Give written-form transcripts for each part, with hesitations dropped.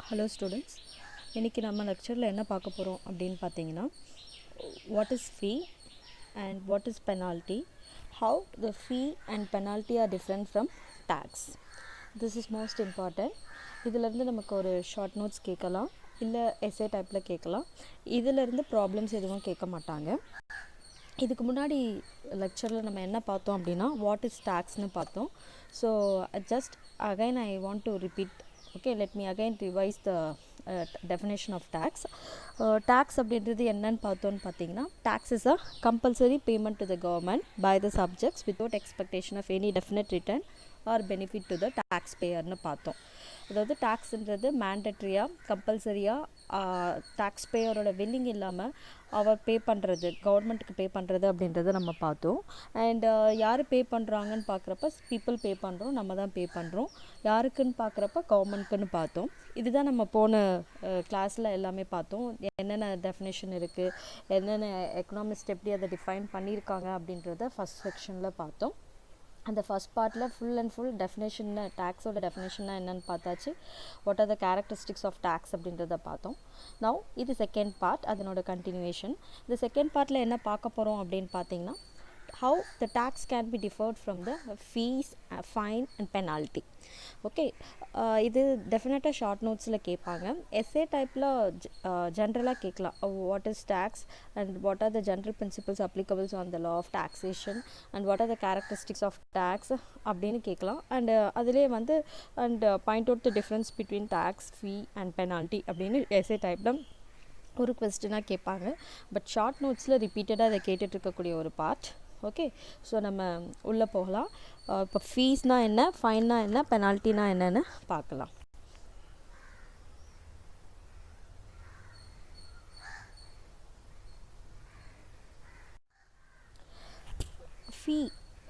Hello students, இன்னைக்கு நம்ம லெக்சரில் என்ன பார்க்க போகிறோம் அப்படின்னு பார்த்தீங்கன்னா what is fee and what is penalty, how the fee and penalty are different from tax. This is most important. இதிலிருந்து நமக்கு ஒரு ஷார்ட் நோட்ஸ் கேட்கலாம், இல்லை எஸ்ஏ டைப்பில் கேட்கலாம். இதிலிருந்து ப்ராப்ளம்ஸ் எதுவும் கேட்க மாட்டாங்க. இதுக்கு முன்னாடி லெக்சரில் நம்ம என்ன பார்த்தோம் அப்படின்னா வாட் இஸ் டேக்ஸ்னு பார்த்தோம். So just again I want to repeat. Okay, let me again revise the definition of tax. Tax அப்படின்றது என்னன்னு பார்த்தோன்னு பார்த்தீங்கன்னா, tax is a compulsory payment to the government by the subjects without expectation of any definite return or benefit to the taxpayerனு பார்த்தோம். அதாவது டேக்ஸ்ன்றது மேண்டட்ரியாக கம்பல்சரியாக டேக்ஸ்பேயரோட willing இல்லாமல் அவர் பே பண்ணுறது, கவர்மெண்ட்டுக்கு பே பண்ணுறது அப்படின்றத நம்ம பார்த்தோம். அண்ட் யார் பே பண்ணுறாங்கன்னு பார்க்குறப்ப பீப்புள் பே பண்ணுறோம், நம்ம தான் பே பண்ணுறோம். யாருக்குன்னு பார்க்குறப்ப கவர்மெண்ட்டுக்குன்னு பார்த்தோம். இதுதான் நம்ம போன கிளாஸில் எல்லாமே பார்த்தோம். என்னென்ன டெஃபினேஷன் இருக்குது, என்னென்ன எக்கனாமிஸ்ட் எப்படி அதை டிஃபைன் பண்ணியிருக்காங்க அப்படின்றத ஃபஸ்ட் செக்ஷனில் பார்த்தோம். அந்த ஃபஸ்ட் பார்ட்டில் ஃபுல் அண்ட் ஃபுல் டெஃபினேஷன், டேக்ஸோட டெஃபினேஷன்னா என்னென்னு பார்த்தாச்சு. What are the characteristics of tax அப்படின்றத பார்த்தோம். நவ் இது செகண்ட் பார்ட், அதனோட கண்டினியூவேஷன். இந்த செகண்ட் பார்ட்டில் என்ன பார்க்க போகிறோம் அப்படின்னு பார்த்தீங்கன்னா, how the tax can be deferred from the fees, fine and penalty. Okay, இது டெஃபினட்டாக ஷார்ட் நோட்ஸில் கேட்பாங்க. எஸ்ஏ டைப்பில் ஜென்ரலாக கேட்கலாம். What is tax and what are the general principles applicables on the law of taxation and what are the characteristics of tax அப்படின்னு கேட்கலாம். And அதிலே வந்து and point out the difference between tax, fee and penalty அப்படின்னு SA டைப்பில் ஒரு கொஸ்டினாக கேட்பாங்க. But short நோட்ஸில் ரிப்பீட்டடாக அதை கேட்டுட்ருக்கக்கூடிய ஒரு பார்ட். ஓகே, ஸோ நம்ம உள்ளே போகலாம். இப்போ ஃபீஸ்னால் என்ன, ஃபைன்னா என்ன, பெனால்ட்டினா என்னன்னு பார்க்கலாம்.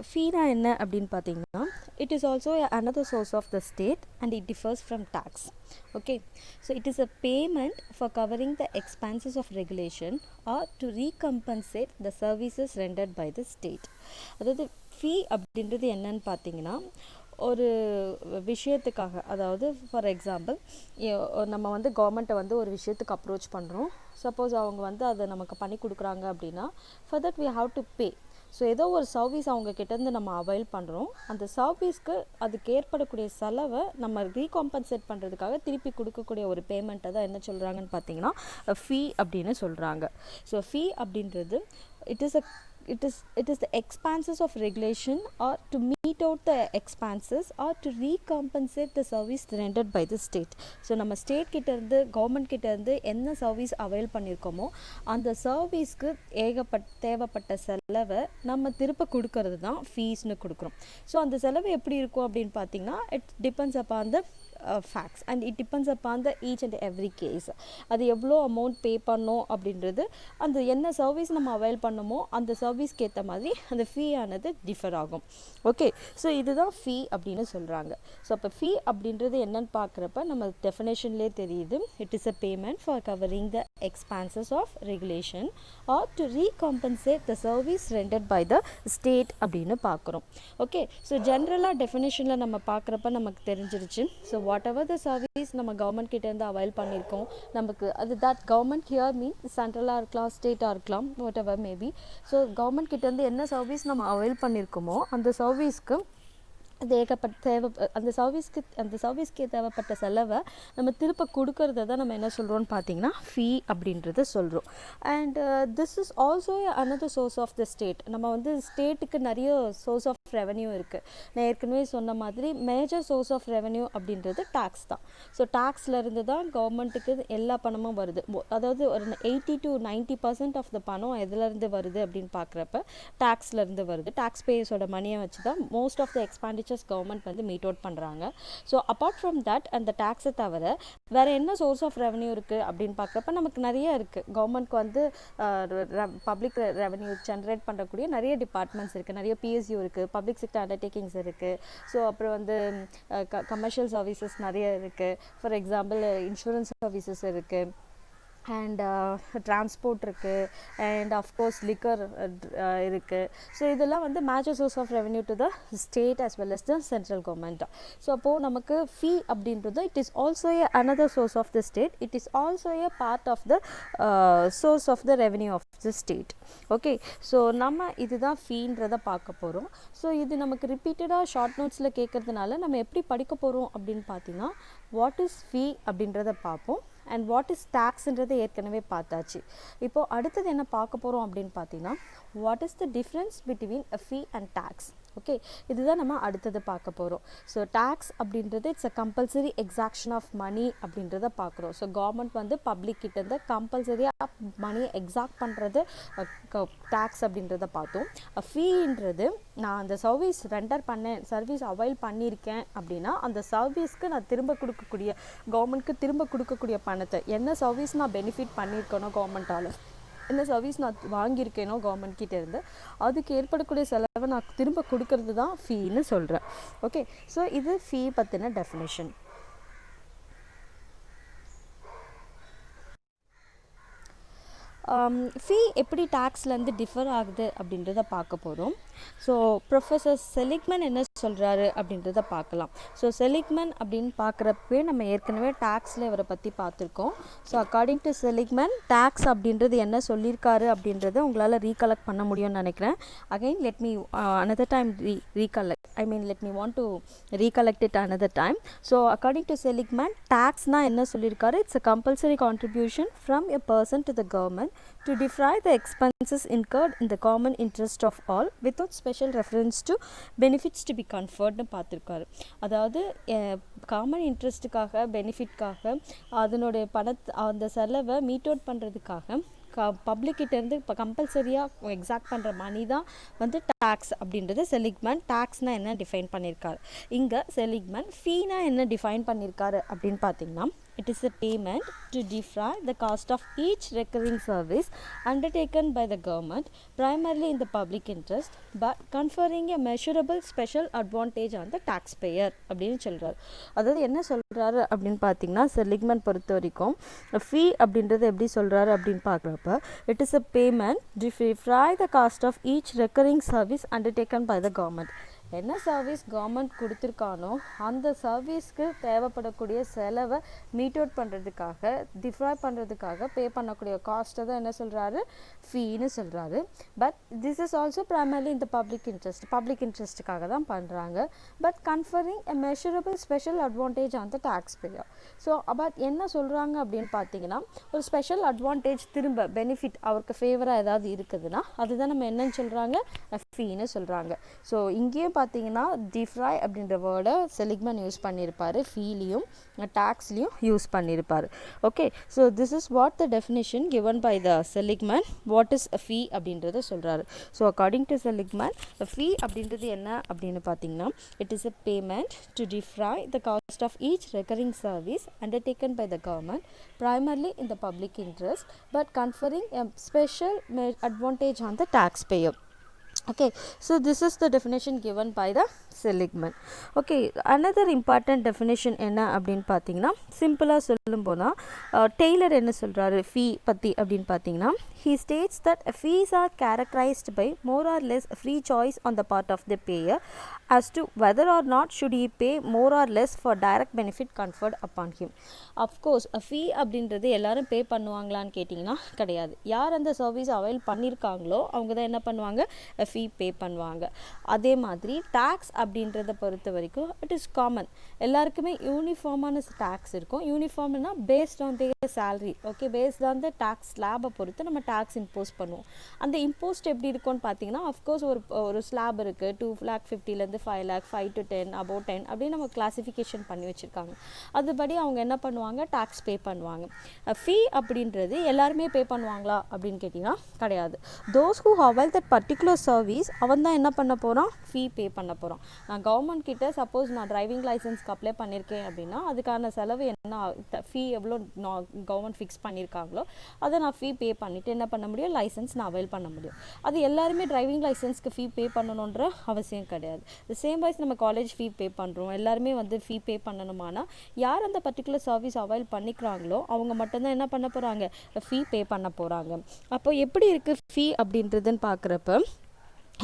ஃபீனா என்ன அப்படின்னு பார்த்தீங்கன்னா, it is also another source of the state and it differs from tax. Okay, so it is a payment for covering the expenses of regulation or to recompensate the services rendered by the state. அதாவது ஃபீ அப்படின்றது என்னன்னு பார்த்தீங்கன்னா, ஒரு விஷயத்துக்காக, அதாவது for example நம்ம வந்து கவர்மெண்ட்டை வந்து ஒரு விஷயத்துக்கு அப்ரோச் பண்ணுறோம். சப்போஸ் அவங்க வந்து அதை நமக்கு பண்ணி கொடுக்குறாங்க அப்படின்னா, for that we have to pay. So ஏதோ ஒரு சர்வீஸ் அவங்க கிட்டேருந்து நம்ம அவைல் பண்ணுறோம். அந்த சர்வீஸ்க்கு அதுக்கு ஏற்படக்கூடிய செலவை நம்ம ரீகாம்பன்சேட் பண்ணுறதுக்காக திருப்பி கொடுக்கக்கூடிய ஒரு பேமெண்ட்டை தான் என்ன சொல்கிறாங்கன்னு பார்த்தீங்கன்னா ஃபீ அப்படின்னு சொல்கிறாங்க. ஸோ ஃபீ அப்படின்றது it is the expenses of regulation or to meet out the expenses or to recompensate the service rendered by the state. So நம்ம ஸ்டேட் கிட்டேருந்து, கவர்மெண்ட் கிட்டேருந்து என்ன சர்வீஸ் அவைல் பண்ணியிருக்கோமோ அந்த சர்வீஸ்க்கு தேவைப்பட்ட செலவை நம்ம திருப்ப கொடுக்கறது தான் ஃபீஸ்னு கொடுக்குறோம். ஸோ அந்த செலவு எப்படி இருக்கும் அப்படின்னு பார்த்தீங்கன்னா, it depends upon the facts and it depends upon the each and every case. அது எவ்வளோ அமௌண்ட் பே பண்ணோம் அப்படின்றது, அந்த என்ன சர்வீஸ் நம்ம அவைல் பண்ணமோ அந்த சர்வீஸ்க்கு ஏற்ற மாதிரி அந்த ஃபீ ஆனது டிஃபர் ஆகும். ஓகே, ஸோ இதுதான் ஃபீ அப்படின்னு சொல்கிறாங்க. ஸோ அப்போ ஃபீ அப்படின்றது என்னன்னு பார்க்குறப்ப நம்ம டெஃபினேஷன்லேயே தெரியுது. It is a payment for covering the expenses of regulation or to recompensate the service rendered by the state அப்படின்னு பார்க்குறோம். ஓகே, ஸோ ஜென்ரலாக டெஃபினேஷனில் நம்ம பார்க்குறப்ப நமக்கு தெரிஞ்சிருச்சு. ஸோ whatever the service நம்ம கவர்மெண்ட் கிட்டேருந்து அவைல் பண்ணியிருக்கோம், நமக்கு அது தட் கவர்மெண்ட் ஹியர் மீன் சென்ட்ரலாக இருக்கலாம், ஸ்டேட்டாக இருக்கலாம், whatever மேபி. ஸோ கவர்மெண்ட் கிட்டேருந்து என்ன சர்வீஸ் நம்ம அவைல் பண்ணியிருக்கோமோ அந்த சர்வீஸ்க்கு அந்த சர்வீஸ்க்கு தேவைப்பட்ட செலவை நம்ம திருப்ப கொடுக்கறத தான் நம்ம என்ன சொல்கிறோம்னு பார்த்தீங்கன்னா ஃபீ அப்படின்றத சொல்கிறோம். And this is also another source of the state. நம்ம வந்து ஸ்டேட்டுக்கு நிறைய சோர்ஸ் ஆஃப் ரெவன்யூ இருக்குது. நான் ஏற்கனவே சொன்ன மாதிரி மேஜர் சோர்ஸ் ஆஃப் ரெவன்யூ அப்படின்றது டேக்ஸ் தான். ஸோ டேக்ஸ்லேருந்து தான் கவர்மெண்ட்டுக்கு எல்லா பணமும் வருது. அதாவது ஒரு 80 to 90% ஆஃப் த பணம் எதுலேருந்து வருது அப்படின்னு பார்க்குறப்ப டேக்ஸ்லேருந்து வருது. டேக்ஸ் பேயர்ஸோட மணியை வச்சு தான் most of the expenditures government வந்து மீட் அவுட் பண்ணுறாங்க. ஸோ அப்பார்ட் ஃப்ரம் தட், அந்த டேக்ஸை தவிர வேறு என்ன சோர்ஸ் ஆஃப் ரெவன்யூ இருக்குது அப்படின்னு பார்க்குறப்ப நமக்கு நிறைய இருக்குது. கவர்மெண்ட்க்கு வந்து பப்ளிக் ரெவன்யூ ஜென்ரேட் பண்ணக்கூடிய நிறைய டிபார்ட்மெண்ட்ஸ் இருக்குது, நிறைய பிஎஸ்யூ இருக்குது, பப்ளிக் செக்டர் அண்டர்டேக்கிங்ஸ் இருக்குது. ஸோ அப்புறம் வந்து கமர்ஷியல் சர்வீசஸ் நிறைய இருக்குது. ஃபார் எக்ஸாம்பிள் இன்சூரன்ஸ் சர்வீசஸ் இருக்குது, அண்ட் டிரான்ஸ்போர்ட் இருக்குது, அண்ட் அஃப்கோர்ஸ் லிக்கர் இருக்குது. ஸோ இதெல்லாம் வந்து major source of revenue to the state as well as the central government. So அப்போது நமக்கு ஃபீ அப்படின்றது it is also a another source of the state, it is also a part of the source of the revenue of the state. Okay, so நம்ம இதுதான் ஃபீன்றதை பார்க்க போகிறோம். So இது நமக்கு ரிப்பீட்டடாக ஷார்ட் நோட்ஸில் கேட்குறதுனால நம்ம எப்படி படிக்க போகிறோம் அப்படின்னு பார்த்தீங்கன்னா, வாட் இஸ் ஃபீ அப்படின்றத பார்ப்போம், அண்ட் வாட் இஸ் டேக்ஸ்ன்றது ஏற்கனவே பார்த்தாச்சு. இப்போது அடுத்தது என்ன பார்க்க போகிறோம் அப்படின்னு பார்த்தீங்கன்னா, what is the difference between a fee and tax. Okay, இதுதான் நம்ம அடுத்தது பார்க்க போகிறோம். ஸோ டேக்ஸ் அப்படின்றது it's a compulsory exaction of money அப்படின்றத பார்க்குறோம். ஸோ கவர்மெண்ட் வந்து பப்ளிக் கிட்டேருந்து கம்பல்சரியாக மணியை எக்ஸாக்ட் பண்ணுறது டேக்ஸ் அப்படின்றத பார்த்தோம். ஃபீன்றது நான் அந்த சர்வீஸ் ரெண்டர் பண்ணேன், சர்வீஸ் அவைல் பண்ணியிருக்கேன் அப்படின்னா அந்த சர்வீஸ்க்கு நான் திரும்ப கொடுக்கக்கூடிய, கவர்மெண்ட்க்கு திரும்ப கொடுக்கக்கூடிய பணத்தை, என்ன சர்வீஸ் நான் பெனிஃபிட் பண்ணியிருக்கேனோ கவர்மெண்ட்டால், என்ன சர்வீஸ் நான் வாங்கியிருக்கேனோ கவர்மெண்ட் கிட்டே இருந்து, அதுக்கு ஏற்படக்கூடிய செலவை நான் திரும்ப கொடுக்கறது தான் ஃபீன்னு சொல்கிறேன். ஓகே, ஸோ இது ஃபீ பற்றின டெஃபினேஷன். ஃபீ எப்படி டேக்ஸ்லேருந்து டிஃபர் ஆகுது அப்படின்றத பார்க்க போகிறோம். ஸோ ப்ரொஃபஸர் செலிக்மன் என்ன சொல்கிறாரு அப்படின்றத பார்க்கலாம். ஸோ செலிக்மன் அப்படின்னு பார்க்குறப்பே நம்ம ஏற்கனவே டேக்ஸில் இவரை பற்றி பார்த்துருக்கோம். So according to Seligman tax அப்படின்றது என்ன சொல்லியிருக்காரு அப்படின்றத உங்களால் ரீகலெக்ட் பண்ண முடியும்னு நினைக்கிறேன். Again let me another time let me want to recollect it another time. So according to Seligman, tax na enna sollirkaru, it's a compulsory contribution from a person to the government to defray the expenses incurred in the common interest of all without special reference to benefits to be conferred னு பார்த்துருக்காரு. அதாவது common இன்ட்ரெஸ்ட்டுக்காக, பெனிஃபிட்காக, அதனுடைய அந்த செலவை meet out பண்ணுறதுக்காக பப்ளிக்கிட்டேருந்து இப்போ கம்பல்சரியாக exact பண்ணுற மணி தான் வந்து டேக்ஸ் அப்படின்றது செலிக்மன் டேக்ஸ்னால் என்ன டிஃபைன் பண்ணியிருக்காரு. இங்கே செலிக்மன் ஃபீனா என்ன டிஃபைன் பண்ணியிருக்காரு அப்படின்னு பார்த்தீங்கன்னா, it is a payment to defray the cost of each recurring service undertaken by the government primarily in the public interest but conferring a measurable special advantage on the taxpayer அப்படின்னு சொல்கிறார். அதாவது என்ன சொல்கிறாரு அப்படின்னு பார்த்தீங்கன்னா, செலிக்மன் பொறுத்த வரைக்கும் ஃபீ அப்படின்றது எப்படி சொல்கிறாரு அப்படின்னு பார்க்குறப்ப, it is a payment to defray the cost of each recurring service undertaken by the government. என்ன சர்வீஸ் கவர்மெண்ட் கொடுத்துருக்கானோ அந்த சர்வீஸ்க்கு தேவைப்படக்கூடிய செலவை மீட் அவுட் பண்ணுறதுக்காக, டிஃப்ரை பண்ணுறதுக்காக பே பண்ணக்கூடிய காஸ்ட்டை தான் என்ன சொல்கிறாரு, ஃபீன்னு சொல்கிறாரு. But this is also primarily இந்த பப்ளிக் இன்ட்ரெஸ்ட்டுக்காக தான் பண்ணுறாங்க. But conferring a measurable special advantage on the tax payer. So but என்ன சொல்கிறாங்க அப்படின்னு பார்த்தீங்கன்னா, ஒரு ஸ்பெஷல் அட்வான்டேஜ், திரும்ப பெனிஃபிட் அவருக்கு ஃபேவராக ஏதாவது இருக்குதுன்னா அதுதான் நம்ம என்னன்னு சொல்கிறாங்க, ஃபீன்னு சொல்கிறாங்க. ஸோ இங்கேயும் பார்த்தீங்கன்னா டிஃப்ரை அப்படின்ற வேர்டை செலிக்மன் யூஸ் பண்ணியிருப்பார், ஃபீலையும் டேக்ஸ்லையும் யூஸ் பண்ணியிருப்பார். Okay, so this is what the definition given by the Seligman. What is a fee அப்படின்றத சொல்கிறாரு. So according to Seligman, fee அப்படின்றது என்ன அப்படின்னு பார்த்தீங்கன்னா, it is a payment to defray the cost of each recurring service undertaken by the government primarily in the public interest but conferring a special advantage on the taxpayer. Okay, so this is the definition given by the Seligman. Okay, another important definition என்ன அப்படின்னு பார்த்தீங்கன்னா, சிம்பிளாக சொல்லும் போனால் Taylor என்ன சொல்கிறாரு ஃபீ பற்றி அப்படின்னு பார்த்தீங்கன்னா, he states that fees are characterized by more or less free choice on the part of the payer as to whether or not should he pay more or less for direct benefit conferred upon him. Of course, a fee அப்படின்றது எல்லாரும் பே பண்ணுவாங்களான்னு கேட்டிங்கன்னா கிடையாது. யார் அந்த service avail பண்ணியிருக்காங்களோ அவங்க தான் என்ன பண்ணுவாங்க, ஃபீ பே பண்ணுவாங்க. அதே மாதிரி டேக்ஸ் அப்படின்றத பொறுத்த வரைக்கும் இட் இஸ் காமன், எல்லாருக்குமே யூனிஃபார்மான டேக்ஸ் இருக்கும். யூனிஃபார்ம்னா based on the salary. Okay, based on the tax ஸ்லாபை பொறுத்து நம்ம டேக்ஸ் இம்போஸ் பண்ணுவோம். அந்த இம்போஸ்ட் எப்படி இருக்கும்னு பார்த்தீங்கன்னா, அஃப்கோர்ஸ் ஒரு ஸ்லாப் இருக்குது, 2,50,000 5 lakh, 5 to 10, above 10 அப்படின்னு நம்ம கிளாசிஃபிகேஷன் பண்ணி வச்சுருக்காங்க. அதுபடி அவங்க என்ன பண்ணுவாங்க, டேக்ஸ் பே பண்ணுவாங்க. ஃபீ அப்படின்றது எல்லாருமே பே பண்ணுவாங்களா அப்படின்னு கேட்டிங்கன்னா கிடையாது. Those who avail that particular service அவன் தான் என்ன பண்ண போகிறான், ஃபீ பே பண்ண போகிறான். நான் கவர்மெண்ட் கிட்ட சப்போஸ் நான் டிரைவிங் லைசன்ஸ்க்கு அப்ளை பண்ணியிருக்கேன் அப்படின்னா அதுக்கான செலவு என்ன, ஃபீ எவ்வளோ கவர்மெண்ட் ஃபிக்ஸ் பண்ணியிருக்காங்களோ அதை நான் ஃபீ பே பண்ணிவிட்டு என்ன பண்ண முடியும், லைசன்ஸ் நான் அவைல் பண்ண முடியும். அது எல்லாருமே டிரைவிங் லைசன்ஸ்க்கு ஃபீ பே பண்ணணுன்ற அவசியம் கிடையாது. சேம் வைஸ் நம்ம காலேஜ் ஃபீ பே பண்ணுறோம், எல்லாருமே வந்து ஃபீ பே பண்ணணுமானா யார் அந்த பர்டிகுலர் சர்வீஸ் அவைல் பண்ணிக்கிறாங்களோ அவங்க மட்டும்தான் என்ன பண்ண போகிறாங்க, ஃபீ பே பண்ண போகிறாங்க. அப்போ எப்படி இருக்குது ஃபீ அப்படின்றதுன்னு பார்க்குறப்ப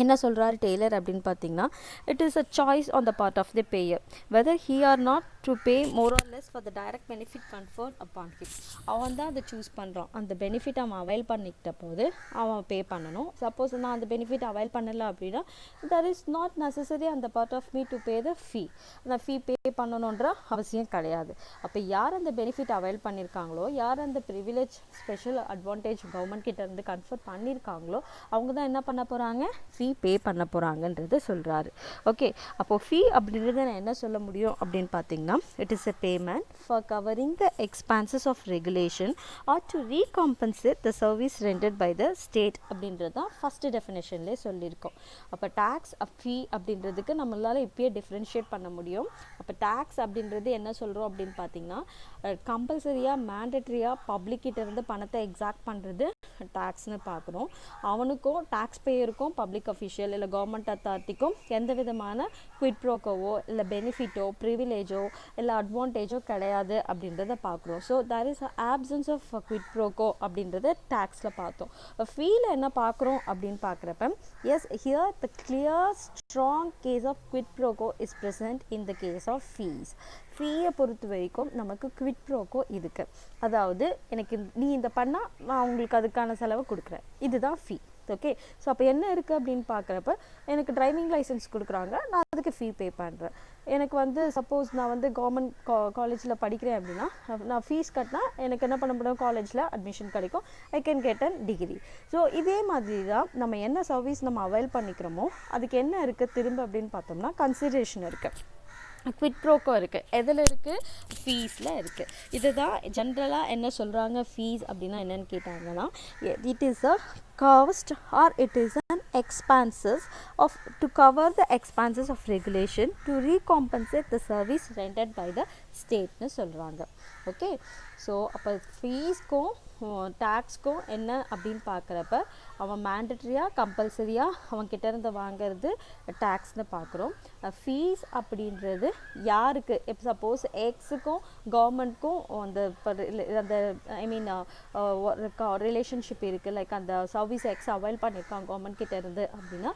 என்ன சொல்கிறாரு டெய்லர் அப்படின்னு பார்த்தீங்கன்னா, it is a choice on the part of the payer whether he or not to pay more or less for the direct benefit conferred upon him. அவன் தான் அதை சூஸ் பண்ணுறான். அந்த பெனிஃபிட் அவன் அவைல் பண்ணிக்கிட்ட போது அவன் பே பண்ணணும். சப்போஸ் நான் அந்த பெனிஃபிட் அவைல் பண்ணலை அப்படின்னா தட் இஸ் நாட் நெசசரி அந்த part of me to pay the fee. அந்த ஃபீ பே பண்ணணுன்ற அவசியம் கிடையாது. அப்போ யார் அந்த பெனிஃபிட் அவைல் பண்ணியிருக்காங்களோ, யார் அந்த ப்ரிவிலேஜ் ஸ்பெஷல் அட்வான்டேஜ் கவர்மெண்ட் கிட்ட இருந்து கன்ஃபர்ட் பண்ணியிருக்காங்களோ அவங்க தான் என்ன பண்ண போகிறாங்க, ஃபீ பே பண்ண போகிறாங்கன்றது சொல்கிறாரு. ஓகே, அப்போது ஃபீ அப்படின்றத நான் என்ன சொல்ல முடியும் அப்படின்னு பார்த்தீங்கன்னா, it is a payment for covering the expenses of regulation or to recompensate the service rendered by the state அப்படின்றது தான் ஃபஸ்ட்டு டெஃபினேஷன்லேயே சொல்லியிருக்கோம். அப்போ டேக்ஸ் ஃபீ அப்படின்றதுக்கு நம்மளால் இப்பயே டிஃப்ரென்ஷியேட் பண்ண முடியும். அப்போ டேக்ஸ் அப்படின்றது என்ன சொல்கிறோம் அப்படின்னு பார்த்தீங்கன்னா, கம்பல்சரியாக மேண்டட்ரியாக பப்ளிக்கிட்ட இருந்து பணத்தை எக்ஸாக்ட் பண்ணுறது டேக்ஸ்னு பார்க்குறோம். அவனுக்கும் டேக்ஸ் பேயருக்கும் பப்ளிக் அஃபிஷியல் இல்லை கவர்மெண்ட் அத்தாரிட்டிக்கும் எந்த விதமான குவிட் ப்ரோக்கோவோ இல்லை பெனிஃபிட்டோ ப்ரிவிலேஜோ இல்லை அட்வான்டேஜோ கிடையாது அப்படின்றத பார்க்குறோம். So there is options of quid pro quo அப்படின்றத டேக்ஸில் பார்த்தோம். ஃபீல என்ன பார்க்குறோம் அப்படின்னு பார்க்குறப்ப, as here the clear strong case of quid pro quo is present in the case of fees. ஃபீயை பொறுத்த வரைக்கும் நமக்கு குவிட் ப்ரோக்கோ இருக்குது. அதாவது எனக்கு நீ இந்த பண்ணால் நான் உங்களுக்கு அதுக்கான செலவை கொடுக்குறேன், இதுதான் ஃபீ. ஓகே, ஸோ அப்போ என்ன இருக்குது அப்படின்னு பார்க்குறப்ப, எனக்கு டிரைவிங் லைசன்ஸ் கொடுக்குறாங்க, நான் அதுக்கு ஃபீ பே பண்ணுறேன். எனக்கு வந்து சப்போஸ் நான் வந்து கவர்மெண்ட் காலேஜில் படிக்கிறேன் அப்படின்னா நான் ஃபீஸ் கட்டினா எனக்கு என்ன பண்ண முடியும், காலேஜில் அட்மிஷன் கிடைக்கும், I can get an degree. So இதே மாதிரி தான் நம்ம என்ன சர்வீஸ் நம்ம அவைல் பண்ணிக்கிறோமோ அதுக்கு என்ன இருக்குது திரும்ப அப்படின்னு பார்த்தோம்னா கன்சிடரேஷன் இருக்குது, குவிட் ப்ரோக்கோ இருக்குது. எதில் இருக்குது, ஃபீஸில் இருக்குது. இதுதான் ஜென்ரலாக என்ன சொல்கிறாங்க, ஃபீஸ் அப்படின்னா என்னென்னு கேட்டாங்கன்னா, it is a cost or it is an expenses of to cover the expenses of regulation to recompensate the service rendered by the state னு சொல்கிறாங்க. ஓகே, ஸோ அப்போ ஃபீஸ்க்கும் டேக்ஸ்க்கும் என்ன அப்படின்னு பார்க்குறப்ப அவன் மேண்டட்ரியாக கம்பல்சரியாக அவன்கிட்ட இருந்து வாங்கிறது டேக்ஸ்னு பார்க்குறோம். ஃபீஸ் அப்படின்றது யாருக்கு, இப்போ சப்போஸ் எக்ஸுக்கும் கவர்மெண்ட்க்கும் அந்த ஐ மீன் ரிலேஷன்ஷிப் இருக்குது, லைக் அந்த சர்வீஸ் எக்ஸ் அவைல் பண்ணியிருக்கான் கவர்மெண்ட் கிட்ட இருந்து அப்படின்னா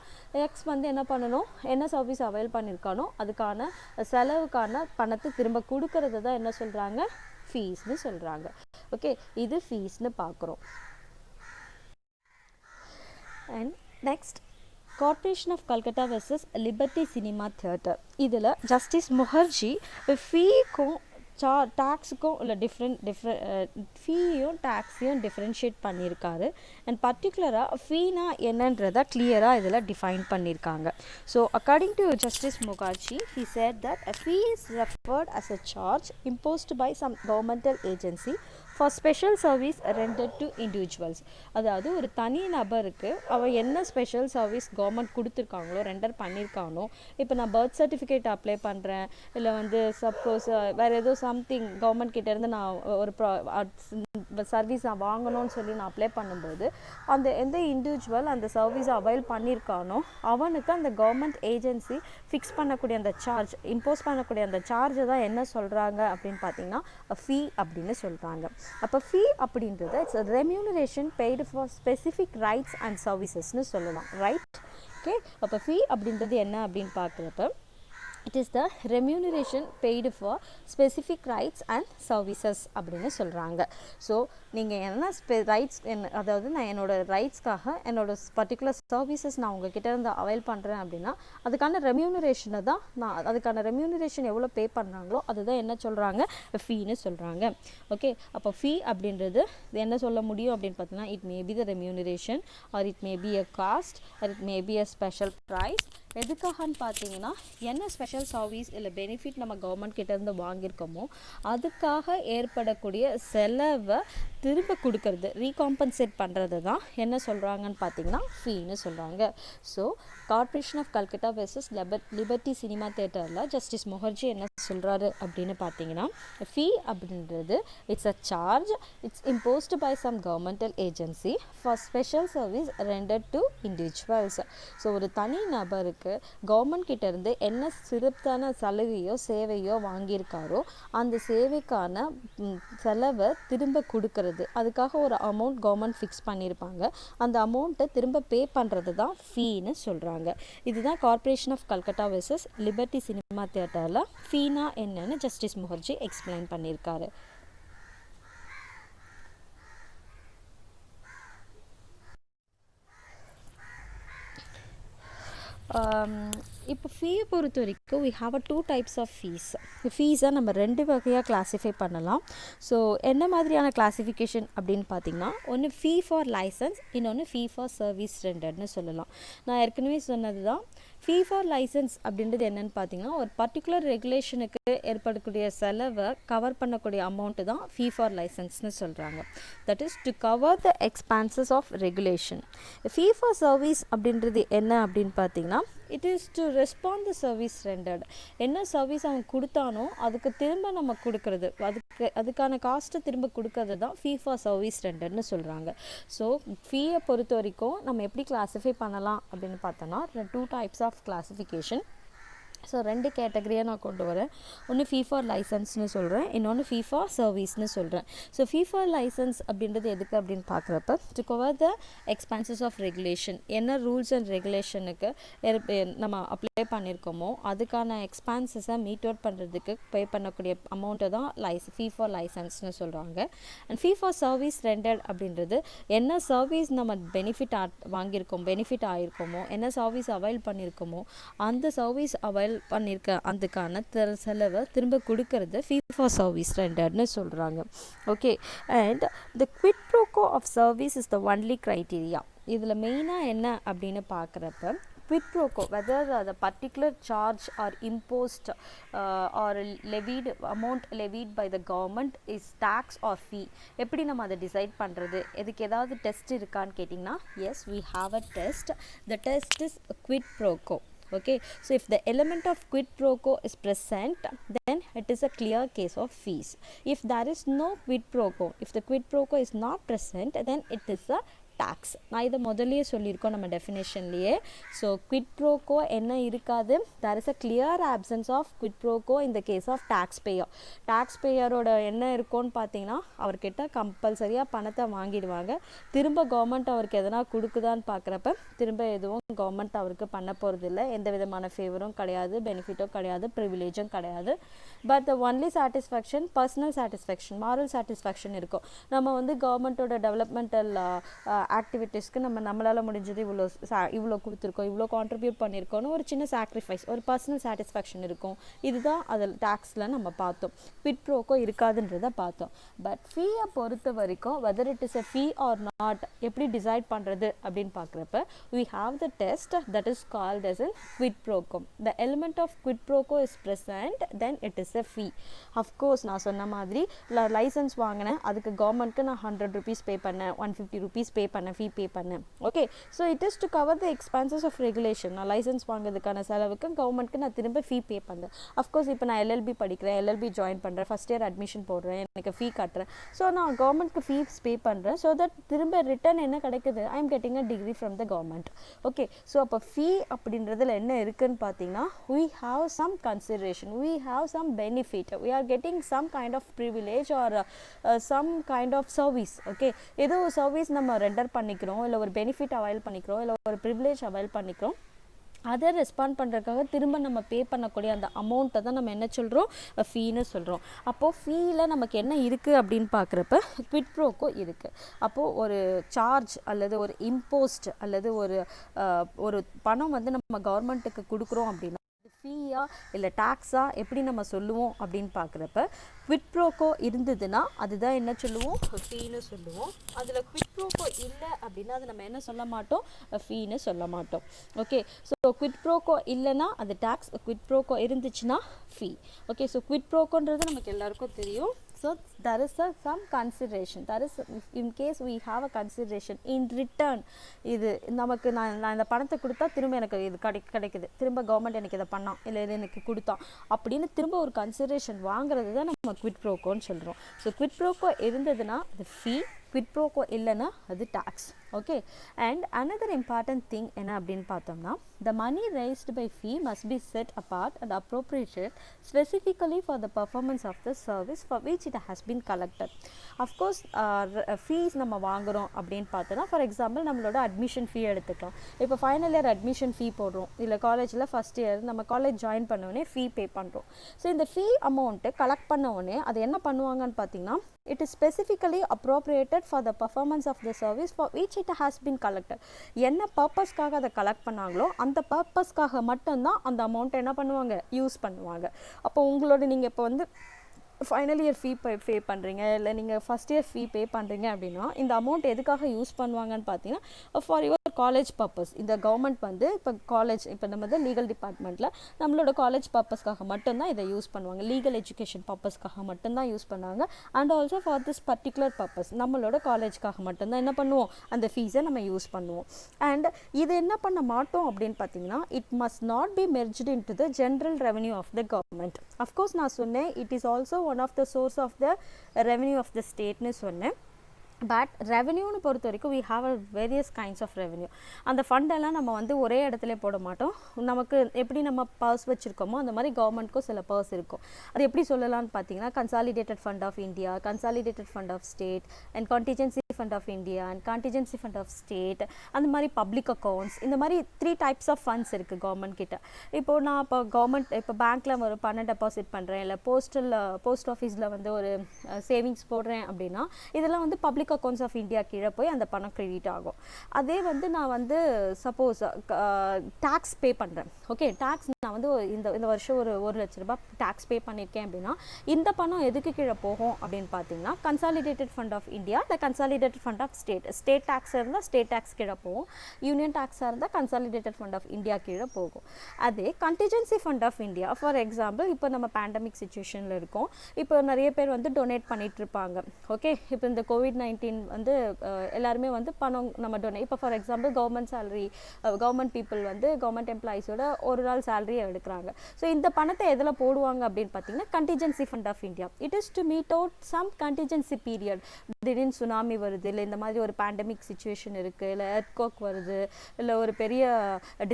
எக்ஸ் வந்து என்ன பண்ணணும், என்ன சர்வீஸ் அவைல் பண்ணியிருக்கானோ அதுக்கான செலவுக்கான பணத்தை திரும்ப கொடுக்கறது தான் என்ன சொல்கிறாங்க, ஃபீஸ்னு சொல்கிறாங்க. ஓகே, இது ஃபீஸ்னு பார்க்குறோம். And next corporation of Calcutta versus Liberty Cinema theatre. இதில் ஜஸ்டிஸ் முகர்ஜி ஃபீக்கும் டேக்ஸுக்கும் இல்லை ஃபீயும் டேக்ஸையும் டிஃப்ரென்ஷியேட் பண்ணியிருக்காரு. அண்ட் பர்டிகுலராக ஃபீனா என்னன்றதை கிளியராக இதில் டிஃபைன் பண்ணியிருக்காங்க. So according to justice Mukherjee he said that a fee is referred as a charge imposed by some governmental agency for special service rendered to individuals. அதாவது ஒரு தனி நபருக்கு அவன் என்ன ஸ்பெஷல் சர்வீஸ் கவர்மெண்ட் கொடுத்துருக்காங்களோ ரெண்டர் பண்ணியிருக்கானோ, இப்போ நான் பர்த் சர்டிஃபிகேட் அப்ளை பண்ணுறேன், இல்லை வந்து சப்போஸ் வேறு ஏதோ சம்திங் கவர்மெண்ட் கிட்டேருந்து நான் ஒரு சர்வீஸ் நான் வாங்கணும்னு சொல்லி நான் அப்ளை பண்ணும்போது அந்த எந்த இண்டிவிஜுவல் அந்த சர்வீஸை அவைல் பண்ணியிருக்கானோ அவனுக்கு அந்த கவர்மெண்ட் ஏஜென்சி ஃபிக்ஸ் பண்ணக்கூடிய அந்த சார்ஜ், இம்போஸ் பண்ணக்கூடிய அந்த சார்ஜை தான் என்ன சொல்கிறாங்க அப்படின்னு பார்த்தீங்கன்னா ஃபீ அப்படின்னு சொல்கிறாங்க. அப்போ ஃபீ அப்படின்றது it's remuneration paid for specific rights and சர்வீசஸ்னு சொல்லலாம், ரைட்? ஓகே, அப்போ ஃபீ அப்படின்றது என்ன அப்படின்னு பார்க்குறப்ப it is the remuneration paid for specific rights and services அப்படின்னு சொல்கிறாங்க. ஸோ நீங்கள் என்ன ரைட்ஸ் அதாவது நான் என்னோடய ரைட்ஸ்க்காக என்னோட பர்டிகுலர் சர்வீசஸ் நான் உங்ககிட்ட இருந்து அவைல் பண்ணுறேன் அப்படின்னா அதுக்கான ரெம்யூனரேஷனை தான் நான் அதுக்கான ரெம்யூனரேஷன் எவ்வளோ பே பண்ணுறாங்களோ அதுதான் என்ன சொல்கிறாங்க, ஃபீன்னு சொல்கிறாங்க. ஓகே, அப்போ ஃபீ அப்படின்றது என்ன சொல்ல முடியும் அப்படின்னு பார்த்தீங்கன்னா it may be the remuneration or it may be a cost or it may be a special price எதுக்காகன்னு பார்த்தீங்கன்னா என்ன ஸ்பெஷல் சர்வீஸ் இல்லை பெனிஃபிட் நம்ம கவர்மெண்ட் கிட்டேருந்து வாங்கியிருக்கோமோ அதுக்காக ஏற்படக்கூடிய செலவை திரும்ப கொடுக்கறது, ரீகாம்பன்சேட் பண்ணுறது தான் என்ன சொல்கிறாங்கன்னு பார்த்தீங்கன்னா ஃபீன்னு சொல்கிறாங்க. So corporation of Calcutta versus Liberty Cinema தியேட்டரில் ஜஸ்டிஸ் முகர்ஜி என்ன சொல்கிறாரு அப்படின்னு பார்த்தீங்கன்னா, ஃபீ அப்படின்றது it's a charge, it's imposed by some governmental agency for special service rendered to individuals. So ஒரு தனி நபருக்கு கவர்மெண்ட் கிட்டேருந்து என்ன சிறப்பான சலுகையோ சேவையோ வாங்கியிருக்காரோ அந்த சேவைக்கான செலவை திரும்ப கொடுக்கறது, அதுக்காக ஒரு அமௌண்ட் கவர்மெண்ட் ஃபிக்ஸ் பண்ணியிருப்பாங்க, அந்த அமௌண்ட்டை திரும்ப பே பண்ணுறது தான் ஃபீன்னு சொல்கிறாங்க. இதுதான் corporation of Calcutta versus Liberty Cinema தியேட்டரில் ஃபீனா என்னன்னு ஜஸ்டிஸ் முகர்ஜி எக்ஸ்பிளைன் பண்ணியிருக்காரு. இப்போ ஃபீயை பொறுத்த வரைக்கும் we have a 2 types of fees. ஃபீஸை நம்ம 2 வகையாக கிளாஸிஃபை பண்ணலாம். ஸோ என்ன மாதிரியான கிளாஸிஃபிகேஷன் அப்படின்னு பார்த்தீங்கன்னா, ஒன்று ஃபீ ஃபார் லைசன்ஸ், இன்னொன்று ஃபீ ஃபார் சர்வீஸ் ரெண்டர்னு சொல்லலாம். நான் ஏற்கனவே சொன்னது தான். ஃபீ ஃபார் லைசன்ஸ் அப்படின்றது என்னென்னு பார்த்தீங்கன்னா, ஒரு பர்டிகுலர் ரெகுலேஷனுக்கு ஏற்படக்கூடிய செலவை கவர் பண்ணக்கூடிய அமௌண்ட்டு தான் ஃபீ ஃபார் லைசன்ஸ்னு சொல்கிறாங்க. That is to cover the expenses of regulation. Fee for service அப்படின்றது என்ன அப்படின்னு பார்த்தீங்கன்னா, it is to respond the service rendered. என்ன சர்வீஸ் அவன் கொடுத்தானோ அதுக்கு திரும்ப நம்ம கொடுக்கறது, அதுக்கான காஸ்ட்டை திரும்ப கொடுக்கறது தான் ஃபீ ஃபார் சர்வீஸ் ரெண்டர்ட்னு சொல்கிறாங்க. ஸோ ஃபீயை பொறுத்த வரைக்கும் நம்ம எப்படி கிளாஸிஃபை பண்ணலாம் அப்படின்னு பார்த்தோன்னா, 2 types of classification. ஸோ 2 கேட்டகரியாக நான் கொண்டு வரேன். ஒன்று ஃபீ ஃபார் லைசன்ஸ்னு சொல்கிறேன், இன்னொன்று ஃபீ ஃபார் சர்வீஸ்னு சொல்கிறேன். ஸோ ஃபீ ஃபார் லைசன்ஸ் அப்படின்றது எதுக்கு அப்படின்னு பார்க்குறப்ப, to cover the expenses of regulation, என்ன ரூல்ஸ் அண்ட் ரெகுலேஷனுக்கு நம்ம அப்ளை பண்ணியிருக்கோமோ அதுக்கான எக்ஸ்பென்சஸை மீட் அவுட் பண்ணுறதுக்கு பே பண்ணக்கூடிய அமௌண்ட்டை தான் ஃபீ ஃபார் லைசன்ஸ்னு சொல்கிறாங்க. And fee for service rented அப்படின்றது என்ன சர்வீஸ் நம்ம பெனிஃபிட் ஆகிருக்கோமோ, என்ன சர்வீஸ் அவைல் பண்ணியிருக்கோமோ அந்த சர்வீஸ் அவைல் பண்ணியிருக்க அதுக்கான செலவை திரும்ப கொடுக்கறது ஃபீ ஃபார் சர்வீஸ் ரெண்டர்ட்னு சொல்கிறாங்க. Okay, and the quid pro quo of service is the only criteria. இதில் மெயினாக என்ன அப்படின்னு பார்க்குறப்ப, quid pro quo, whether the particular charge or imposed or levied amount levied by the government is tax or fee, எப்படி நம்ம அதை decide பண்ணுறது, இதுக்கு ஏதாவது டெஸ்ட் இருக்கான்னு கேட்டிங்கன்னா, yes we have a test. The test is quid pro quo. Okay, so if the element of quid pro quo is present, then it is a clear case of fees. If there is no quid pro quo, if the quid pro quo is not present, then it is a tax. நான் இதை முதல்லையே சொல்லியிருக்கோம் நம்ம டெஃபினேஷன்லேயே. So quit pro quo என்ன இருக்காது, there is a clear options of quid pro quo in the case of tax payer. Tax பேயரோட என்ன இருக்கும்னு பார்த்தீங்கன்னா, அவர்கிட்ட கம்பல்சரியாக பணத்தை வாங்கிடுவாங்க, திரும்ப கவர்மெண்ட் அவருக்கு எதனா கொடுக்குதான்னு பார்க்குறப்ப திரும்ப எதுவும் கவர்மெண்ட் அவருக்கு பண்ண போகிறதில்ல, எந்த விதமான ஃபேவரும் கிடையாது, பெனிஃபிட்டும் கிடையாது, ப்ரிவிலேஜும் கிடையாது. But the only satisfaction personal satisfaction, moral satisfaction இருக்கும். நம்ம வந்து கவர்மெண்ட்டோட டெவலப்மெண்டல் ஆக்டிவிட்டீஸ்க்கு நம்மளால் முடிஞ்சது இவ்வளோ கொடுத்துருக்கோம், இவ்வளோ கான்ட்ரிபியூட் பண்ணியிருக்கோன்னு ஒரு சின்ன சாக்ரிஃபைஸ், ஒரு பர்சனல் சாட்டிஸ்ஃபேக்ஷன் இருக்கும். இதுதான் அதில் டேக்ஸில் நம்ம பார்த்தோம். குவிட் ப்ரோக்கோ இருக்காதுன்றதை பார்த்தோம். பட் ஃபீயை பொறுத்த வரைக்கும் whether it is a fee or not எப்படி டிசைட் பண்ணுறது அப்படின்னு பார்க்குறப்ப, we have the test that is called as a quid pro quo. The element of quid pro quo is present, then it is a fee. Of course நான் சொன்ன மாதிரி licence வாங்கினேன், அதுக்கு கவர்மெண்ட்க்கு நான் 100 rupees பே பண்ணேன், 150 rupees பே பண்ண ஃபீ பே பண்ணேன். Okay, so it is to cover the expenses of regulation. நான் லைசன்ஸ் வாங்குறதுக்கான செலவுக்கு கவர்மெண்ட்க்கு நான் திரும்ப ஃபீ பே பண்ணுறேன். அஃப்கோர்ஸ் இப்போ நான் எல்எல்பி படிக்கிறேன், எல்எல்பி ஜாயின் பண்ணுறேன், ஃபஸ்ட் இயர் அட்மிஷன் போடுறேன், எனக்கு ஃபீ கட்டுறேன். ஸோ நான் கவர்மெண்ட்க்கு ஃபீஸ் பே பண்ணுறேன். ஸோ தட் திரும்ப ரிட்டர்ன் என்ன கிடைக்குது, I am getting a degree from the government. Okay, so அப்போ ஃபீ அப்படின்றதுல என்ன இருக்குன்னு பார்த்தீங்கன்னா, we have some consideration, we have some benefit, we are getting some kind of privilege or some kind of service. Okay, ஏதோ ஒரு service நம்ம render பண்ணிக்கிறோம், இல்லை ஒரு பெனிஃபிட் அவைல் பண்ணிக்கிறோம், இல்லை ஒரு ப்ரிவிலேஜ் அவைல் பண்ணிக்கிறோம். அதை ரெஸ்பாண்ட் பண்ணுறதுக்காக திரும்ப நம்ம பே பண்ணக்கூடிய அந்த அமௌண்ட்டை தான் நம்ம என்ன சொல்கிறோம், ஃபீன்னு சொல்கிறோம். அப்போது ஃபீயில் நமக்கு என்ன இருக்குது அப்படின்னு பார்க்குறப்ப குவிட் ப்ரோக்கோ இருக்குது. அப்போது ஒரு சார்ஜ் அல்லது ஒரு இம்போஸ்ட் அல்லது ஒரு பணம் வந்து நம்ம கவர்மெண்ட்டுக்கு கொடுக்குறோம் அப்படின்னா ஃபீயா இல்லை டேக்ஸா எப்படி நம்ம சொல்லுவோம் அப்படின்னு பார்க்குறப்ப குவிட் ப்ரோக்கோ இருந்ததுன்னா அதுதான் என்ன சொல்லுவோம், ஃபீன்னு சொல்லுவோம். அதில் குவிட் ப்ரோக்கோ இல்லை அப்படின்னா அது நம்ம என்ன சொல்ல மாட்டோம், ஃபீன்னு சொல்ல மாட்டோம். ஓகே, ஸோ குவிட் ப்ரோக்கோ இல்லைன்னா அது டேக்ஸ், குவிட் ப்ரோக்கோ இருந்துச்சுன்னா ஃபீ. ஓகே, ஸோ குவிட் ப்ரோக்கோன்றது நமக்கு எல்லாருக்கும் தெரியும். So there is some consideration, there is, in case we have a consideration in return, இது நமக்கு நான் இந்த பணத்தை கொடுத்தா திரும்ப எனக்கு இது கிடைக்குது, திரும்ப கவர்மெண்ட் எனக்கு இதை பண்ணான் இல்லை இது எனக்கு கொடுத்தான் அப்படின்னு திரும்ப ஒரு கன்சிடரேஷன் வாங்குறது தான் நம்ம குவிட் ப்ரோக்கோன்னு சொல்கிறோம். ஸோ குவிட் ப்ரோக்கோ இருந்ததுன்னா அது ஃபீ, குவிட் ப்ரோக்கோ இல்லைன்னா அது tax. Okay, and another important thing என்ன அப்படின்னு பார்த்தோம்னா, the money raised by fee must be set apart and appropriated specifically for the performance of the service for which it has been collected. Of course fees நம்ம வாங்குறோம் அப்படின்னு பார்த்தோன்னா, for example நம்மளோட admission ஃபீ எடுத்துக்கலாம். இப்போ ஃபைனல் இயர் அட்மிஷன் ஃபீ போடுறோம், இல்லை காலேஜில் ஃபஸ்ட் இயர் நம்ம காலேஜ் ஜாயின் பண்ணோடனே ஃபீ பே பண்ணுறோம். ஸோ இந்த ஃபீ அமௌண்ட்டு கலெக்ட் பண்ண உடனே அது என்ன பண்ணுவாங்கன்னு பார்த்தீங்கன்னா, it is specifically appropriated for the performance of the service for which it has been collected. என்ன பர்பஸ்க்காக அதை கலெக்ட் பண்ணாங்களோ அந்த பர்பஸ்க்காக மட்டும்தான் அந்த அமௌண்ட்டை என்ன பண்ணுவாங்க, யூஸ் பண்ணுவாங்க. அப்போ உங்களோட நீங்கள் இப்போ வந்து ஃபைனல் இயர் ஃபீ பே பண்ணுறீங்க, இல்லை நீங்கள் ஃபஸ்ட் இயர் ஃபீ பே பண்ணுறீங்க அப்படின்னா இந்த அமௌண்ட் எதுக்காக யூஸ் பண்ணுவாங்கன்னு பார்த்தீங்கன்னா, ஃபார் யுவர் காலேஜ் பர்பஸ். இந்த கவர்மெண்ட் வந்து இப்போ காலேஜ், இப்போ நம்ம வந்து லீகல் டிபார்ட்மெண்ட்டில் நம்மளோட காலேஜ் பர்பஸ்க்காக மட்டும்தான் இதை யூஸ் பண்ணுவாங்க, லீகல் எஜுகேஷன் பர்பஸ்க்காக மட்டும்தான் யூஸ் பண்ணுவாங்க. And also for this particular purpose நம்மளோட காலேஜ்க்காக மட்டும்தான் என்ன பண்ணுவோம், அந்த ஃபீஸை நம்ம யூஸ் பண்ணுவோம். அண்ட் இது என்ன பண்ண மாட்டோம் அப்படின்னு பார்த்தீங்கன்னா, it must not be merged in to the general revenue of the government. Of course நான் சொன்னேன் it is also one of the source of the revenue of the state னு சொன்னேன். பட் ரெவென்யூன்னு பொறுத்த வரைக்கும் we have a various kinds of revenue. அந்த ஃபண்டெல்லாம் நம்ம வந்து ஒரே இடத்துல போட மாட்டோம். நமக்கு எப்படி நம்ம பர்ஸ் வச்சுருக்கோமோ அந்த மாதிரி கவர்மெண்ட்க்கும் சில பர்ஸ் இருக்கும். அது எப்படி சொல்லலாம்னு பார்த்தீங்கன்னா, consolidated fund of India, consolidated fund of state and contingency fund of India and contingency fund of state, அந்த மாதிரி பப்ளிக் அக்கௌண்ட்ஸ், இந்த மாதிரி 3 டைப்ஸ் ஆஃப் ஃபண்ட்ஸ் இருக்குது கவர்மெண்ட் கிட்ட. இப்போது நான் இப்போ கவர்மெண்ட் இப்போ பேங்க்கில் ஒரு பணம் டெபாசிட் பண்ணுறேன், இல்லை போஸ்ட் ஆஃபீஸில் வந்து ஒரு சேவிங்ஸ் போடுறேன் அப்படின்னா இதெல்லாம் வந்து பப்ளிக் அக்கௌண்ட்ஸ் ஆஃப் இந்தியா கீழே போய் அந்த பணம் கிரெடிட் ஆகும். அதே வந்து நான் வந்து சப்போஸ் டேக்ஸ் பே பண்ணுறேன், ஓகே, டேக்ஸ் நான் வந்து இந்த வருஷம் ஒரு 1 லட்ச ரூபாய் டேக்ஸ் பே பண்ணியிருக்கேன் அப்படின்னா இந்த பணம் எதுக்கு கீழே போகும் அப்படின்னு பார்த்தீங்கன்னா, கன்சாலிடேட்டட் ஃபண்ட் ஆஃப் இந்தியா, இல்லை consolidated fund of state tax இருந்தால் ஸ்டேட் டேக்ஸ் கீழே போகும், யூனியன் டேக்ஸாக இருந்தால் கன்சாலிடேட்டட் ஃபண்ட் ஆஃப் இந்தியா கீழே போகும். அதே contingency fund of India, for example இப்போ நம்ம பேண்டமிக் சுச்சுவேஷனில் இருக்கோம், இப்போ நிறைய பேர் வந்து டொனேட் பண்ணிட்டு இருப்பாங்க. ஓகே, இப்போ இந்த COVID-19 வந்து எல்லாருமே வந்து பணம் நம்ம டொனேட், இப்போ for example government salary, government people வந்து கவர்மெண்ட் எம்ப்ளாயிஸோட ஒரு நாள் சேலரியை எடுக்கிறாங்க. ஸோ இந்த பணத்தை எதில் போடுவாங்க அப்படின்னு பார்த்தீங்கன்னா, contingency fund of India. It is to meet out some contingency period. திடீர்னு சுனாமி வருது, இல்லை இந்த மாதிரி ஒரு பேண்டமிக் சுச்சுவேஷன் இருக்குது, இல்லை எர்த்குவேக் வருது, இல்லை ஒரு பெரிய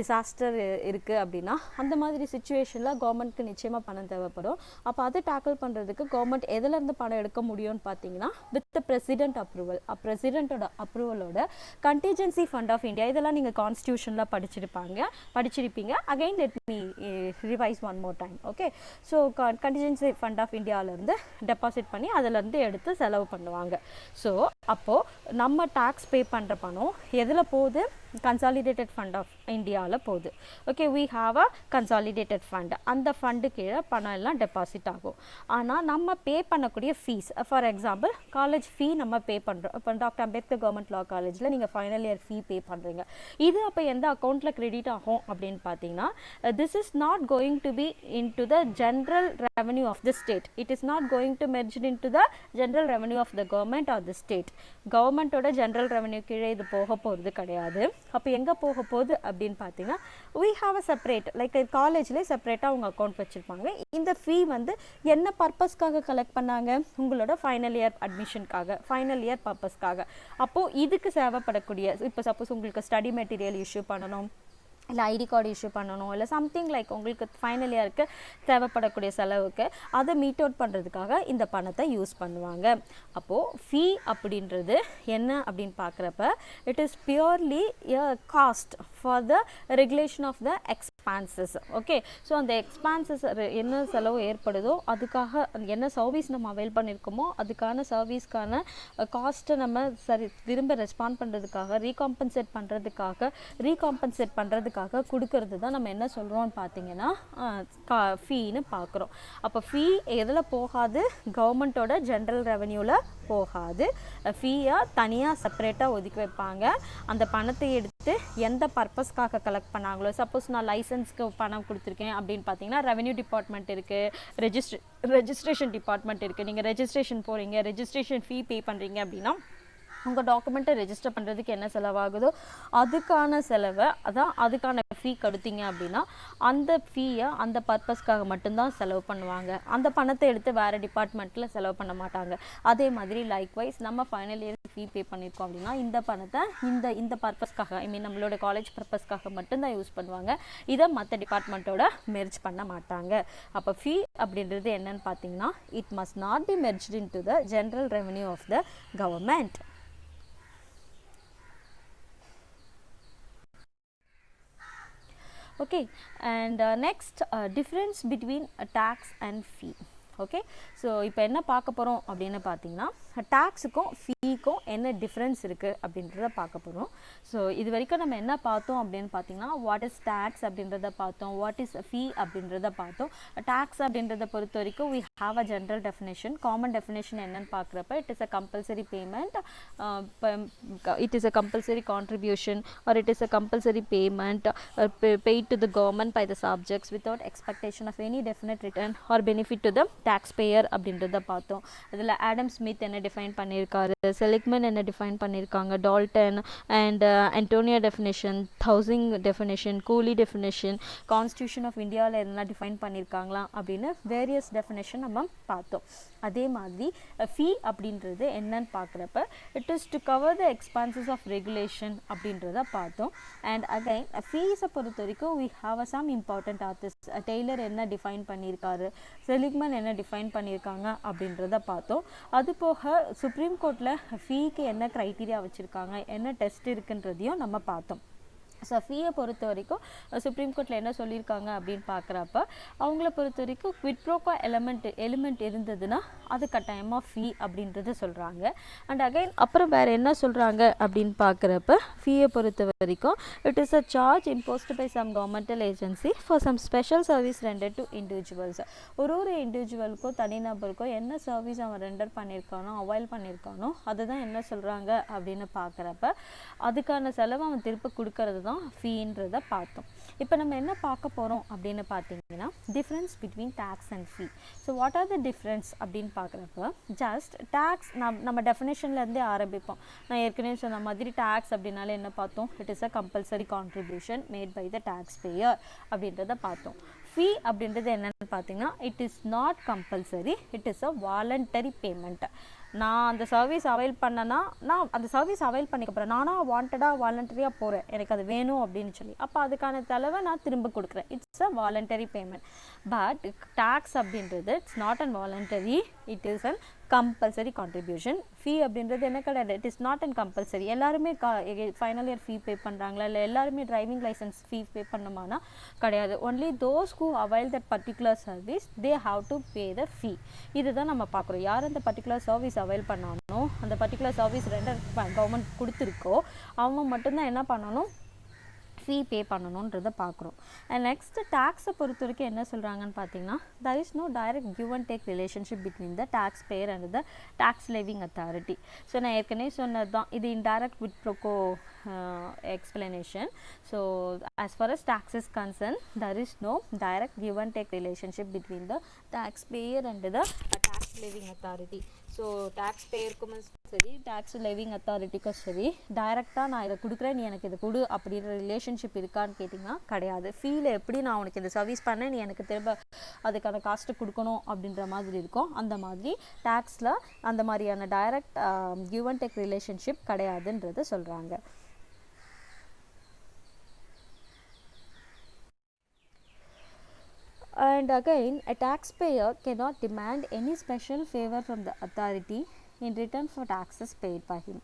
டிசாஸ்டர் இருக்குது அப்படின்னா அந்த மாதிரி சுச்சுவேஷனில் கவர்மெண்ட்க்கு நிச்சயமாக பணம் தேவைப்படும். அப்போ அதை டேக்கிள் பண்ணுறதுக்கு கவர்மெண்ட் எதுலேருந்து பணம் எடுக்க முடியும்னு பார்த்தீங்கன்னா, வித் த பிரசிடென்ட் அப்ரூவல், பிரசிடென்ட்டோட அப்ரூவலோட கண்டிஜென்சி ஃபண்ட் ஆஃப் இந்தியா. இதெல்லாம் நீங்கள் கான்ஸ்டியூஷனில் படிச்சிருப்பீங்க. Again let me revise one more time. Okay, so contingency fund of இந்தியாவிலேருந்து டெபாசிட் பண்ணி அதிலேருந்து எடுத்து செலவு பண்ணுவாங்க. ஸோ அப்போது நம்ம டேக்ஸ் பே பண்ணுற பணம் எதில் போகுது, கன்சாலிடேட்டட் ஃபண்ட் ஆஃப் இந்தியாவில் போகுது. Okay, we have a consolidated fund. அந்த ஃபண்டு கீழே பணம் எல்லாம் டெபாசிட் ஆகும். ஆனால் நம்ம பே பண்ணக்கூடிய ஃபீஸ், ஃபார் எக்ஸாம்பிள் காலேஜ் ஃபீ நம்ம பே பண்ணுறோம். இப்போ டாக்டர் அம்பேத்கர் கவர்மெண்ட் லா காலேஜில் நீங்கள் ஃபைனல் இயர் ஃபீ பே பண்ணுறீங்க. இது அப்போ எந்த அக்கௌண்ட்டில் கிரெடிட் ஆகும் அப்படின்னு பார்த்தீங்கன்னா, this is not going to be in to the general revenue of the state. It is not going to merge in to the general revenue of the government or the state. கவர்மெண்ட்டோட general revenue கீழே இது போக போகிறது கிடையாது. அப்போ எங்கே போக போகுது அப்படின்னு பார்த்தீங்கன்னா, we have a separate, like காலேஜ்லேயே செப்பரேட்டாக அவங்க அக்கௌண்ட் வச்சுருப்பாங்க. இந்த ஃபீ வந்து என்ன பர்பஸ்க்காக கலெக்ட் பண்ணாங்க, உங்களோட ஃபைனல் இயர் அட்மிஷனுக்காக, ஃபைனல் இயர் பர்பஸ்க்காக. அப்போது இதுக்கு தேவைப்படக்கூடிய, இப்போ சப்போஸ் உங்களுக்கு ஸ்டடி மெட்டீரியல் இஷ்யூ பண்ணணும், இல்லை ஐடி கார்டு இஷ்யூ பண்ணணும், இல்லை சம்திங் லைக் உங்களுக்கு ஃபைனல் இயருக்கு தேவைப்படக்கூடிய செலவுக்கு அதை மீட் அவுட் பண்ணுறதுக்காக இந்த பணத்தை யூஸ் பண்ணுவாங்க. அப்போது ஃபீ அப்படின்றது என்ன அப்படின்னு பார்க்குறப்ப, it is purely a cost for the regulation of the expenses. Okay, so அந்த எக்ஸ்பான்சஸ் என்ன செலவு ஏற்படுதோ அதுக்காக என்ன சர்வீஸ் நம்ம அவைல் பண்ணியிருக்கோமோ அதுக்கான சர்வீஸ்க்கான காஸ்ட்டை நம்ம திரும்ப ரெஸ்பாண்ட் பண்ணுறதுக்காக, ரீகாம்பன்சேட் பண்ணுறதுக்காக பர்பஸ்க்காக கொடுக்கறது தான் நம்ம என்ன சொல்கிறோம்னு பார்த்தீங்கன்னா ஃபீன்னு பார்க்குறோம். அப்போ ஃபீ எதில் போகாது? கவர்மெண்ட்டோட ஜென்ரல் ரெவன்யூவில் போகாது. ஃபீயாக தனியாக செப்பரேட்டாக ஒதுக்கி வைப்பாங்க. அந்த பணத்தை எடுத்து எந்த பர்பஸ்க்காக கலெக்ட் பண்ணாங்களோ, சப்போஸ் நான் லைசன்ஸ்க்கு பணம் கொடுத்துருக்கேன் அப்படின்னு பார்த்தீங்கன்னா ரெவன்யூ டிபார்ட்மெண்ட் இருக்குது, ரெஜிஸ்ட்ரேஷன் டிபார்ட்மெண்ட் இருக்குது. நீங்கள் ரெஜிஸ்ட்ரேஷன் போகிறீங்க, ரெஜிஸ்ட்ரேஷன் ஃபீ பே பண்ணுறீங்க அப்படின்னா உங்கள் டாக்குமெண்ட்டை ரெஜிஸ்டர் பண்ணுறதுக்கு என்ன செலவாகுதோ அதுக்கான செலவை அதுக்கான ஃபீ கொடுத்தீங்க அப்படின்னா அந்த ஃபீயை அந்த பர்பஸ்க்காக மட்டும்தான் செலவு பண்ணுவாங்க. அந்த பணத்தை எடுத்து வேறு டிபார்ட்மெண்ட்டில் செலவு பண்ண மாட்டாங்க. அதே மாதிரி லைக்வைஸ் நம்ம ஃபைனல் இயர் ஃபீ பே பண்ணியிருக்கோம் அப்படின்னா இந்த பணத்தை இந்த பர்பஸ்க்காக நம்மளோட காலேஜ் பர்பஸ்க்காக மட்டும்தான் யூஸ் பண்ணுவாங்க. இதை மற்ற டிபார்ட்மெண்ட்டோட மெர்ஜ் பண்ண மாட்டாங்க. அப்போ ஃபீ அப்படின்றது என்னன்னு பார்த்தீங்கன்னா it must not be merged in to the general revenue of the government. Okay, and next difference between a tax and fee. Okay, so இப்போ என்ன பார்க்க போகிறோம் அப்படின்னு பார்த்தீங்கன்னா டேக்ஸுக்கும் ஃபீக்கும் என்ன டிஃப்ரென்ஸ் இருக்குது அப்படின்றத பார்க்க போகிறோம். ஸோ இது வரைக்கும் நம்ம என்ன பார்த்தோம் அப்படின்னு பார்த்தீங்கன்னா வாட் இஸ் டேக்ஸ் அப்படின்றத பார்த்தோம், வாட் இஸ் ஃபீ அப்படின்றத பார்த்தோம். டேக்ஸ் அப்படின்றத பொறுத்த வரைக்கும் we have a general definition. Common definition என்னன்னு பார்க்குறப்ப it is a compulsory payment, it is a compulsory contribution or it is a compulsory payment paid to the government by the subjects without expectation of any definite return or benefit to the taxpayer அப்படின்றத பார்த்தோம். அதில் Adam Smith என்ன define பண்ணியிருக்காரு, Seligman என்ன define பண்ணியிருக்காங்க, Dalton and Antonio definition, housing definition, கூலி definition, constitution of இந்தியாவில் என்ன டிஃபைன் பண்ணியிருக்காங்களா அப்படின்னு வேரியஸ் டெஃபினேஷன் நம்ம பார்த்தோம். அதே மாதிரி ஃபீ அப்படின்றது என்னன்னு பார்க்குறப்ப it is to cover the expenses of regulation அப்படின்றத பார்த்தோம். அண்ட் அகைன் ஃபீஸை பொறுத்த வரைக்கும் we have some important artists. Taylor என்ன டிஃபைன் பண்ணியிருக்காரு, செலிக்மன் என்ன டிஃபைன் பண்ணியிருக்காங்க அப்படின்றத பார்த்தோம். அது போக சுப்ரீம் கோர்ட்டில் ஃபீக்கு என்ன க்ரைட்டீரியா வச்சுருக்காங்க, என்ன டெஸ்ட் இருக்குன்றதையும் நம்ம பார்த்தோம். ஸோ ஃபீயை பொறுத்த வரைக்கும் சுப்ரீம் கோர்ட்டில் என்ன சொல்லியிருக்காங்க அப்படின்னு பார்க்குறப்ப அவங்கள பொறுத்த வரைக்கும் குவிட் ப்ரோக்கோ எலிமெண்ட் இருந்ததுன்னா அது கட்டாயமாக ஃபீ அப்படின்றத சொல்கிறாங்க. அண்ட் அகைன் அப்புறம் வேறு என்ன சொல்கிறாங்க அப்படின்னு பார்க்குறப்ப ஃபீயை பொறுத்த வரைக்கும் it is a charge imposed by some governmental agency for some special service rendered to individuals. ஒரு இண்டிவிஜுவலுக்கோ தனிநபருக்கோ என்ன சர்வீஸ் அவன் ரெண்டர் பண்ணியிருக்கானோ அவைல் பண்ணியிருக்கானோ அதுதான் என்ன சொல்கிறாங்க அப்படின்னு பார்க்குறப்ப அதுக்கான செலவு அவன் திருப்ப கொடுக்கறது தான் ஃபீன்றதை பார்த்தோம். இப்போ நம்ம என்ன பார்க்க போகிறோம் அப்படின்னு பார்த்தீங்கன்னா difference between tax and fee. So what are the difference அப்படின்னு பார்க்குறப்ப ஜஸ்ட் டேக்ஸ் நம்ம டெஃபினேஷன்லேருந்தே ஆரம்பிப்போம். நான் ஏற்கனவே சொன்ன மாதிரி டேக்ஸ் அப்படின்னாலே என்ன பார்த்தோம், it is a compulsory contribution made by the tax payer அப்படின்றத பார்த்தோம். ஃபீ அப்படின்றது என்னென்னு பார்த்தீங்கன்னா it is not compulsory, it is a voluntary payment. நான் அந்த சர்வீஸ் அவைல் பண்ணனா நான் அந்த சர்வீஸ் அவைல் பண்ணிக்க போகிறேன், நானாக வாண்டடாக வாலண்டரியாக போகிறேன், எனக்கு அது வேணும் அப்படின்னு சொல்லி அப்போ அதுக்கான செலவை நான் திரும்ப கொடுக்குறேன். It's a voluntary payment. But tax அப்படின்றது it's not an voluntary, it is an compulsory contribution. Fee அப்படின்றது என்ன கிடையாது, it is not and compulsory. எல்லாருமே ஃபைனல் இயர் ஃபீ பே பண்ணுறாங்களா, இல்லை எல்லாருமே டிரைவிங் லைசன்ஸ் ஃபீ பே பண்ணுமானா கிடையாது. Only those who avail that particular service they have to pay the fee. இதுதான் நம்ம பார்க்குறோம். யார் அந்த பர்டிகுலர் சர்வீஸ் அவைல் பண்ணானோ அந்த பர்டிகுலர் சர்வீஸ் ரெண்டர் கவர்மெண்ட் கொடுத்துருக்கோ அவங்க மட்டும்தான் என்ன பண்ணணும், ஃபீ பே பண்ணணுன்றதை பார்க்குறோம். அண்ட் நெக்ஸ்ட் டேக்ஸை பொறுத்த வரைக்கும் என்ன சொல்கிறாங்கன்னு பார்த்தீங்கன்னா there is no direct give and take relationship between the taxpayer and the tax levying authority. So நான் ஏற்கனவே சொன்னது தான் இது indirect quid pro quo explanation. So as far as tax is concerned there is no direct give and take relationship between the taxpayer and the tax levying authority. So tax பேயருக்கும் சரி tax லெவிங் அத்தாரிட்டிக்கும் சரி டைரெக்டாக நான் இதை கொடுக்குறேன் நீ எனக்கு இதை கொடு அப்படின்ற ரிலேஷன்ஷிப் இருக்கான்னு கேட்டிங்கன்னா கிடையாது. ஃபீல் எப்படி நான் உனக்கு இந்த சர்வீஸ் பண்ணேன் நீ எனக்கு திரும்ப அதுக்கான காஸ்ட்டு கொடுக்கணும் அப்படின்ற மாதிரி இருக்கும். அந்த மாதிரி டேக்ஸில் அந்த மாதிரியான direct give and take relationship கிடையாதுன்றது சொல்கிறாங்க. And again, a taxpayer cannot demand any special favor from the authority in return for taxes paid by him.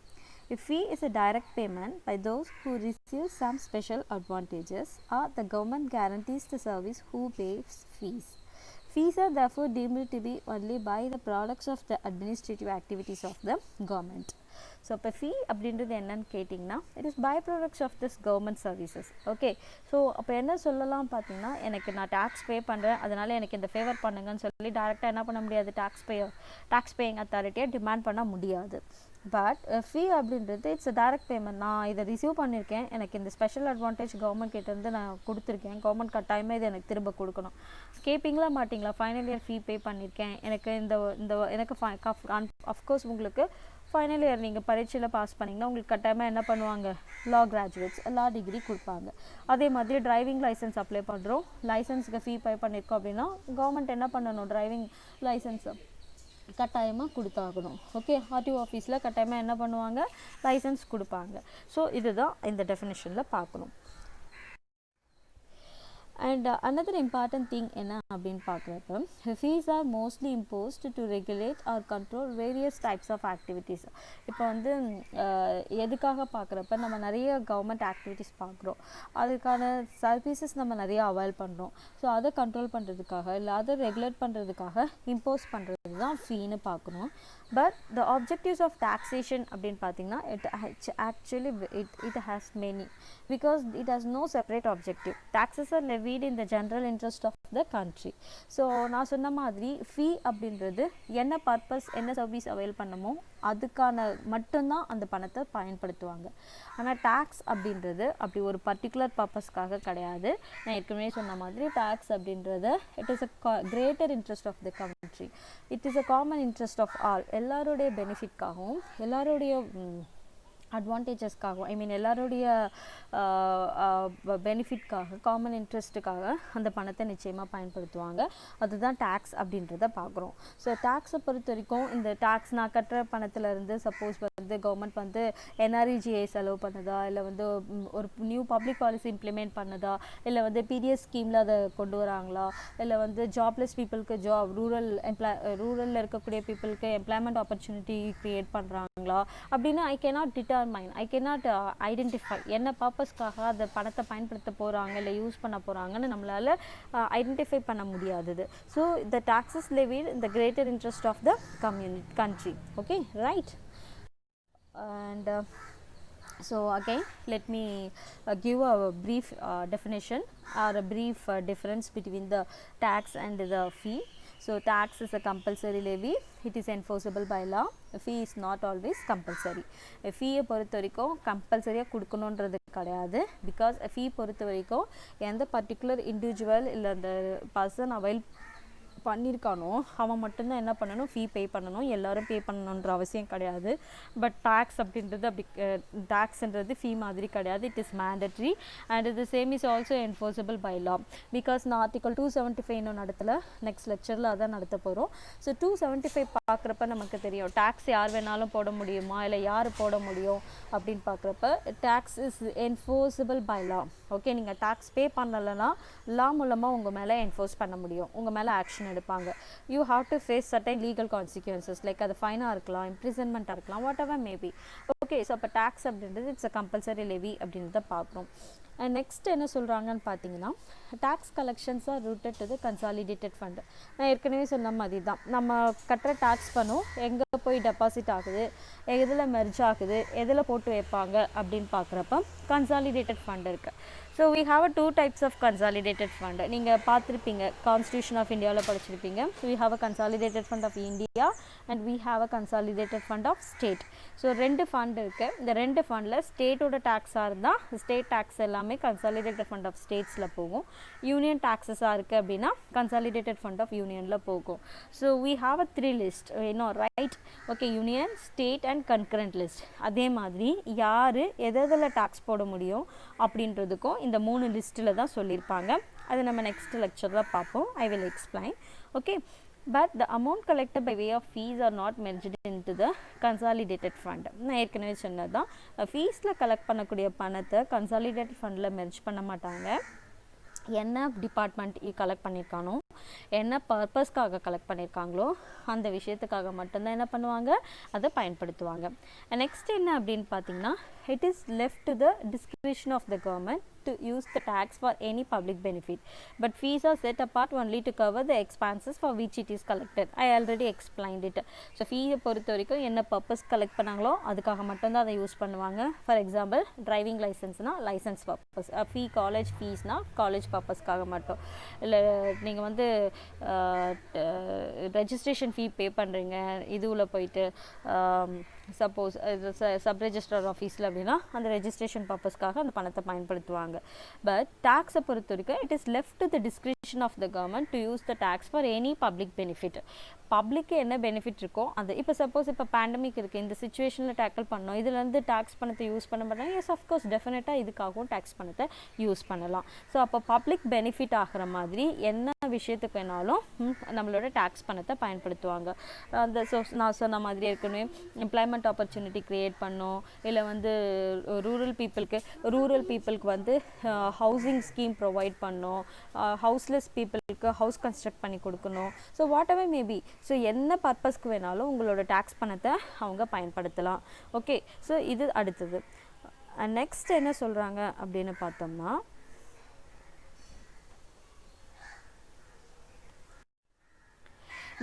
A fee is a direct payment by those who receive some special advantages or the government guarantees the service who pays fees. Fees are therefore deemed to be only by the products of the administrative activities of the government. So இப்போ fee அப்படின்றது என்னன்னு கேட்டிங்கன்னா it is by products of this government services. Okay, so அப்போ என்ன சொல்லலாம் பார்த்தீங்கன்னா, எனக்கு நான் டேக்ஸ் பே பண்ணுறேன், அதனால் எனக்கு இந்த ஃபேவர் பண்ணுங்கன்னு சொல்லி டேரெக்டாக என்ன பண்ண முடியாது, டேக்ஸ் பேயிங் அத்தாரிட்டியை டிமாண்ட் பண்ண முடியாது. பட் ஃபீ அப்படின்றது இட்ஸ் டைரக்ட் பேமெண்ட். நான் இதை ரிசீவ் பண்ணியிருக்கேன், எனக்கு இந்த ஸ்பெஷல் அட்வான்டேஜ் கவர்மெண்ட் கிட்டேருந்து நான் கொடுத்துருக்கேன், கவர்மெண்ட் கட்டாயமே இது எனக்கு திரும்ப கொடுக்கணும். கேட்பீங்களா மாட்டிங்களா? ஃபைனல் இயர் ஃபீ பே பண்ணியிருக்கேன், எனக்கு எனக்கு அஃப்கோர்ஸ் உங்களுக்கு ஃபைனல் இயர் நீங்கள் பரீட்சையில் பாஸ் பண்ணிங்கன்னா உங்களுக்கு கட்டாயமாக என்ன பண்ணுவாங்க, லா கிராஜுவேட்ஸ் லா டிகிரி கொடுப்பாங்க. அதே மாதிரி டிரைவிங் லைசன்ஸ் அப்ளை பண்ணுறோம், லைசன்ஸுக்கு ஃபீ பே பண்ணியிருக்கோம் அப்படின்னா கவர்மெண்ட் என்ன பண்ணணும், டிரைவிங் லைசன்ஸை கட்டாயமாக கொடுத்தாகணும். ஓகே, ஆர்டிஓ ஆஃபீஸில் கட்டாயமாக என்ன பண்ணுவாங்க, லைசன்ஸ் கொடுப்பாங்க. ஸோ இதுதான் இந்த டெஃபினிஷனில் பார்க்கணும். And another important thing என்ன அப்படின்னு பார்க்குறப்ப, fees are mostly imposed to regulate or control various types of activities. இப்போ வந்து எதுக்காக பார்க்குறப்ப நம்ம நிறைய கவர்மெண்ட் ஆக்டிவிட்டீஸ் பார்க்குறோம், அதுக்கான சர்வீசஸ் நம்ம நிறைய அவைல் பண்ணுறோம். ஸோ அதை கண்ட்ரோல் பண்ணுறதுக்காக இல்லை அதை ரெகுலேட் பண்ணுறதுக்காக இம்போஸ் பண்ணுறது தான் ஃபீன்னு பார்க்கணும். But the objectives of taxation அப்படின்னு பார்த்தீங்கன்னா it has many, because it has no separate objective. Taxes are levied in the general interest of the country. So நான் சொன்ன மாதிரி ஃபீ அப்படின்றது என்ன பர்பஸ், என்ன சர்வீஸ் அவைல் பண்ணமோ அதுக்கான மட்டும்தான் அந்த பணத்தை பயன்படுத்துவாங்க. ஆனால் டேக்ஸ் அப்படின்றது அப்படி ஒரு பர்டிகுலர் பர்பஸ்க்காக கிடையாது. நான் ஏற்கனவே சொன்ன மாதிரி டேக்ஸ் அப்படின்றது it is a greater interest of the country, it is a common interest of all. எல்லாருடைய பெனிஃபிட்காகவும் எல்லாருடைய அட்வான்டேஜஸ்க்காகவும், ஐ மீன் எல்லாருடைய பெனிஃபிட்காக, காமன் இன்ட்ரெஸ்ட்டுக்காக அந்த பணத்தை நிச்சயமாக பயன்படுத்துவாங்க. அதுதான் டேக்ஸ் அப்படின்றத பார்க்குறோம். ஸோ டேக்ஸை பொறுத்த வரைக்கும் இந்த டேக்ஸ் நான் கட்டுற பணத்திலேருந்து சப்போஸ் வந்து கவர்மெண்ட் வந்து என்ஆர்இஜிஐ செலவு பண்ணுதா, இல்லை வந்து ஒரு நியூ பப்ளிக் பாலிசி இம்ப்ளிமெண்ட் பண்ணுதா, இல்லை வந்து பிடிஎஸ் ஸ்கீமில் அதை கொண்டு வராங்களா, இல்லை வந்து ஜாப்லெஸ் பீப்புளுக்கு ரூரலில் இருக்கக்கூடிய பீப்புளுக்கு எம்ப்ளாய்மெண்ட் ஆப்பர்ச்சுனிட்டி க்ரியேட் பண்ணுறாங்களா அப்படின்னு I cannot determine, I cannot identify என்ன பர்பஸ்க்காக அந்த பணத்தை பயன்படுத்த போகிறாங்க இல்லை யூஸ் பண்ண போகிறாங்கன்னு நம்மளால் ஐடென்டிஃபை பண்ண முடியாதது. So the taxes levied in the greater interest of the country. Okay, right? And so again let me give a brief definition or a brief difference between the tax and the fee. So tax is a compulsory levy, it is enforceable by law. Fee is not always compulsory. Fee பொறுத்த வரைக்கும் கம்பல்சரியாக கொடுக்கணுன்றது கிடையாது. Because ஃபீ பொறுத்த வரைக்கும் எந்த particular individual இல்லை அந்த person avail பண்ணியிருக்கானோ அவன் மட்டும்தான் என்ன பண்ணணும், ஃபீ பே பண்ணணும். எல்லோரும் பே பண்ணணுன்ற அவசியம் கிடையாது. பட் டேக்ஸ் அப்படின்றது அப்படி டேக்ஸ்ன்றது ஃபீ மாதிரி கிடையாது, இட் இஸ் மேண்டட்ரி அண்ட் இது same is also enforceable by law. Because நான் ஆர்டிகல் 275 இன்னும் நடத்தலை, நெக்ஸ்ட் லெக்சரில் அதான் நடத்த போகிறோம். ஸோ 275 பார்க்குறப்ப நமக்கு தெரியும் டேக்ஸ் யார் வேணாலும் போட முடியுமா இல்லை யார் போட முடியும் அப்படின்னு பார்க்குறப்ப tax is enforceable by law. Okay, நீங்கள் டேக்ஸ் பே பண்ணலைன்னா லா மூலமாக உங்கள் மேலே என்ஃபோர்ஸ் பண்ண முடியும், உங்கள் மேலே ஆக்ஷன் எடுப்பாங்க. You have to face certain legal consequences, like அது ஃபைனாக இருக்கலாம், இம்ப்ரிசன்மெண்ட்டாக இருக்கலாம், whatever maybe. Okay, so அப்போ டேக்ஸ் அப்படின்றது இட்ஸ் அ கம்பல்சரி லெவி அப்படின்றத பார்க்குறோம். அண்ட் நெக்ஸ்ட் என்ன சொல்கிறாங்கன்னு பார்த்தீங்கன்னா, tax collections are routed to the consolidated fund. நான் ஏற்கனவே சொன்ன மாதிரி தான், நம்ம கட்டுற டேக்ஸ் பணம் எங்கே போய் டெபாசிட் ஆகுது, எதில் மெர்ஜ் ஆகுது, எதில் போட்டு வைப்பாங்க அப்படின்னு பார்க்குறப்ப கன்சாலிடேட்டட் ஃபண்ட் இருக்குது. So we have a two types of consolidated fund. நீங்கள் பார்த்துருப்பீங்க, கான்ஸ்டியூஷன் ஆஃப் இந்தியாவில் படிச்சிருப்பீங்க. we have a consolidated fund of India and we have a consolidated fund of state. So ரெண்டு ஃபண்ட் இருக்குது. இந்த ரெண்டு ஃபண்டில் ஸ்டேட்டோட டேக்ஸாக இருந்தால் ஸ்டேட் டேக்ஸ் எல்லாமே கன்சாலிடேட்டட் ஃபண்ட் ஆஃப் ஸ்டேட்ஸில் போகும். யூனியன் டேக்ஸஸாக இருக்குது அப்படின்னா கன்சாலிடேட்டட் ஃபண்ட் ஆஃப் யூனியனில் போகும். So we have a 3 list, right? Okay, union, state and concurrent list. அதே மாதிரி யார் எதில் டேக்ஸ் போட முடியும் அப்படின்றதுக்கும் இந்த 3 லிஸ்ட்டில் தான் சொல்லியிருப்பாங்க. அது நம்ம நெக்ஸ்ட் லெக்சரில் பார்ப்போம். I will explain. Okay, but the amount collected by way of fees are not merged into the consolidated fund. நான் ஏற்கனவே சொன்னது தான், ஃபீஸில் கலெக்ட் பண்ணக்கூடிய பணத்தை கன்சாலிடேட்டட் ஃபண்டில் மெர்ஜ் பண்ண மாட்டாங்க. என்ன டிபார்ட்மெண்ட் கலெக்ட் பண்ணியிருக்கானோ, என்ன பர்பஸ்க்காக கலெக்ட் பண்ணியிருக்காங்களோ அந்த விஷயத்துக்காக மட்டும்தான் என்ன பண்ணுவாங்க, அதை பயன்படுத்துவாங்க. நெக்ஸ்ட் என்ன அப்படின்னு பார்த்தீங்கன்னா, it is left to the discretion of the government to use the tax for any public benefit, but fees are set apart only to cover the expenses for which it is collected. I already explained it. So fee பொறுத்த வரைக்கும் என்ன purpose collect பண்ணாங்களோ அதுக்காக மட்டும்தான் அதை use பண்ணுவாங்க. For example driving லைசன்ஸ்னால் licence purpose, fee college ஃபீஸ்னால் காலேஜ் பர்பஸ்க்காக மட்டும். இல்லை நீங்கள் வந்து ரெஜிஸ்ட்ரேஷன் ஃபீ பே பண்ணுறீங்க இதுவில் போயிட்டு சப்போஸ் சப் ரெஜிஸ்ட்ரார் ஆஃபீஸில் அப்படின்னா அந்த ரெஜிஸ்ட்ரேஷன் பர்பஸ்க்காக அந்த பணத்தை பயன்படுத்துவாங்க. பட் டேக்ஸை பொறுத்த வரைக்கும் it is left to the discretion of the government to use the tax for any public benefit. பப்ளிக்கு என்ன பெனிஃபிட் இருக்கோ அது இப்போ சப்போஸ் இப்போ பேண்டமிக் இருக்குது, இந்த சுச்சுவேஷனில் டேக்கிள் பண்ணோம், இதுலேருந்து டேக்ஸ் பணத்தை யூஸ் பண்ண மாட்டாங்க. எஸ் அஃப்கோர்ஸ் டெஃபினட்டாக இதுக்காகவும் டேக்ஸ் பணத்தை யூஸ் பண்ணலாம். ஸோ அப்போ பப்ளிக் பெனிஃபிட் ஆகிற மாதிரி என்ன விஷயத்துக்கு வேணாலும் நம்மளோட டேக்ஸ் பணத்தை பயன்படுத்துவாங்க. அந்த நான் சொன்ன மாதிரி ஏற்கனவே எம்ப்ளாய்மெண்ட் ஆப்பர்ச்சுனிட்டி க்ரியேட் பண்ணோம், இல்லை வந்து ரூரல் பீப்புளுக்கு வந்து ஹவுசிங் ஸ்கீம் ப்ரொவைட் பண்ணோம், ஹவுஸ்லெஸ் பீப்புளுக்கு ஹவுஸ் கன்ஸ்ட்ரக்ட் பண்ணி கொடுக்கணும். So what ever maybe, so என்ன பர்பஸ்க்கு வேணாலும் உங்களோட டேக்ஸ் பணத்தை அவங்க பயன்படுத்தலாம். ஓகே, ஸோ இது அடுத்தது. நெக்ஸ்ட் என்ன சொல்கிறாங்க அப்படின்னு பார்த்தோம்னா,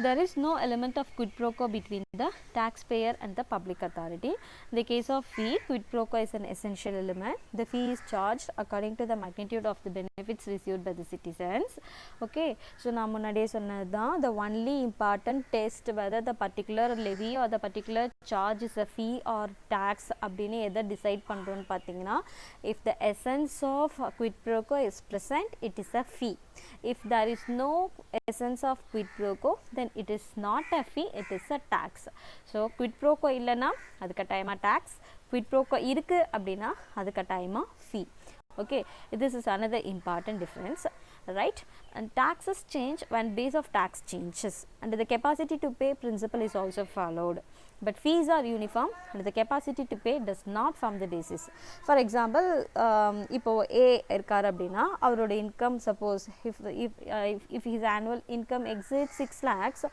there is no element of quid pro quo between the taxpayer and the public authority. In the case of fee, quid pro quo is an essential element. The fee is charged according to the magnitude of the benefits received by the citizens. Okay, so நான் முன்னாடியே சொன்னதுதான், the only important test whether the particular levy or the particular charge is a fee or tax அப்படின்னு எதை decide பண்ணுறோன்னு பார்த்தீங்கன்னா, if the essence of quid pro quo is present, it is a fee. If there is no essence of quid pro quo, then it is not a fee, it is a tax. So quid pro quo இல்லைன்னா அது கட்டாயமாக tax, quid pro quo இருக்கு அப்படின்னா அது கட்டாயமாக fee. Okay, this is another important difference, right? And taxes change when base of tax changes and the capacity to pay principle is also followed, but fees are uniform and the capacity to pay does not form the basis. For example, இப்போ A இருக்கார் அப்படின்னா அவரோட income suppose if his annual income exceeds 6 lakhs,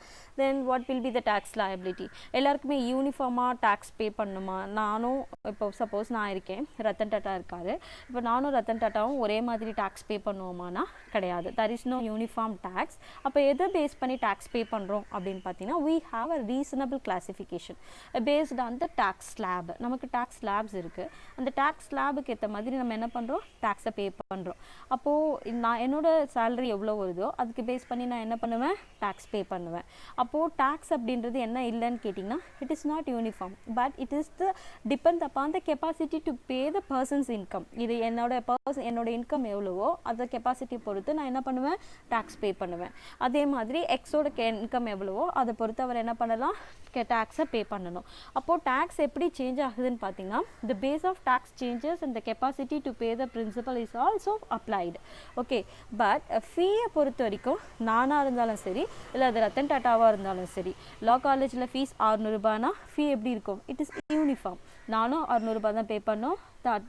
then what will be the tax liability? எல்லாருக்குமே யூனிஃபார்மாக tax பே பண்ணுமா? நானும் இப்போ suppose நான் இருக்கேன், ரத்தன் டாட்டா இருக்காரு, இப்போ நானும் ரத்தன் டாட்டாவும் ஒரே மாதிரி டேக்ஸ் பே பண்ணுவோமானா கிடையாது. there is no uniform tax. அப்போ எதை பேஸ் பண்ணி டேக்ஸ் பே பண்ணுறோம் அப்படின்னு பார்த்தீங்கன்னா, we have a reasonable classification based on the tax slab. நமக்கு tax slabs இருக்குது, அந்த tax slabக்கு ஏற்ற மாதிரி நம்ம என்ன பண்ணுறோம், டேக்ஸை பே பண்ணுறோம். அப்போது நான் என்னோட சேலரி எவ்வளோ வருதோ அதுக்கு பேஸ் பண்ணி நான் என்ன பண்ணுவேன், டேக்ஸ் பே பண்ணுவேன். அப்போது டேக்ஸ் அப்படின்றது என்ன இல்லைன்னு கேட்டிங்கன்னா, it is not uniform, but it is the depend upon the capacity to pay the persons income. இது என்னோட இன்கம் எவ்வளவோ அந்த கெப்பாசிட்டி பொறுத்து நான் என்ன பண்ணுவேன், டேக்ஸ் பே பண்ணுவேன். அதே மாதிரி எக்ஸோட இன்கம் எவ்வளவோ அதை பொறுத்து அவர் என்ன பண்ணலாம், டேக்ஸை பே பண்ணணும். அப்போது டேக்ஸ் எப்படி சேஞ்ச் ஆகுதுன்னு பார்த்தீங்கன்னா, the base of tax changes and the capacity to pay the principle is also applied. Okay, but ஃபீயை பொறுத்த வரைக்கும் நானாக இருந்தாலும் சரி, இல்லை அது ரத்தன் டாட்டாவாக இருந்தாலும் சரி, லா காலேஜில் ஃபீஸ் 600 ரூபாய்னா ஃபீ எப்படி இருக்கும், இட் இஸ் யூனிஃபார்ம். நானும் 600 ரூபாய் தான் பே பண்ணோம்,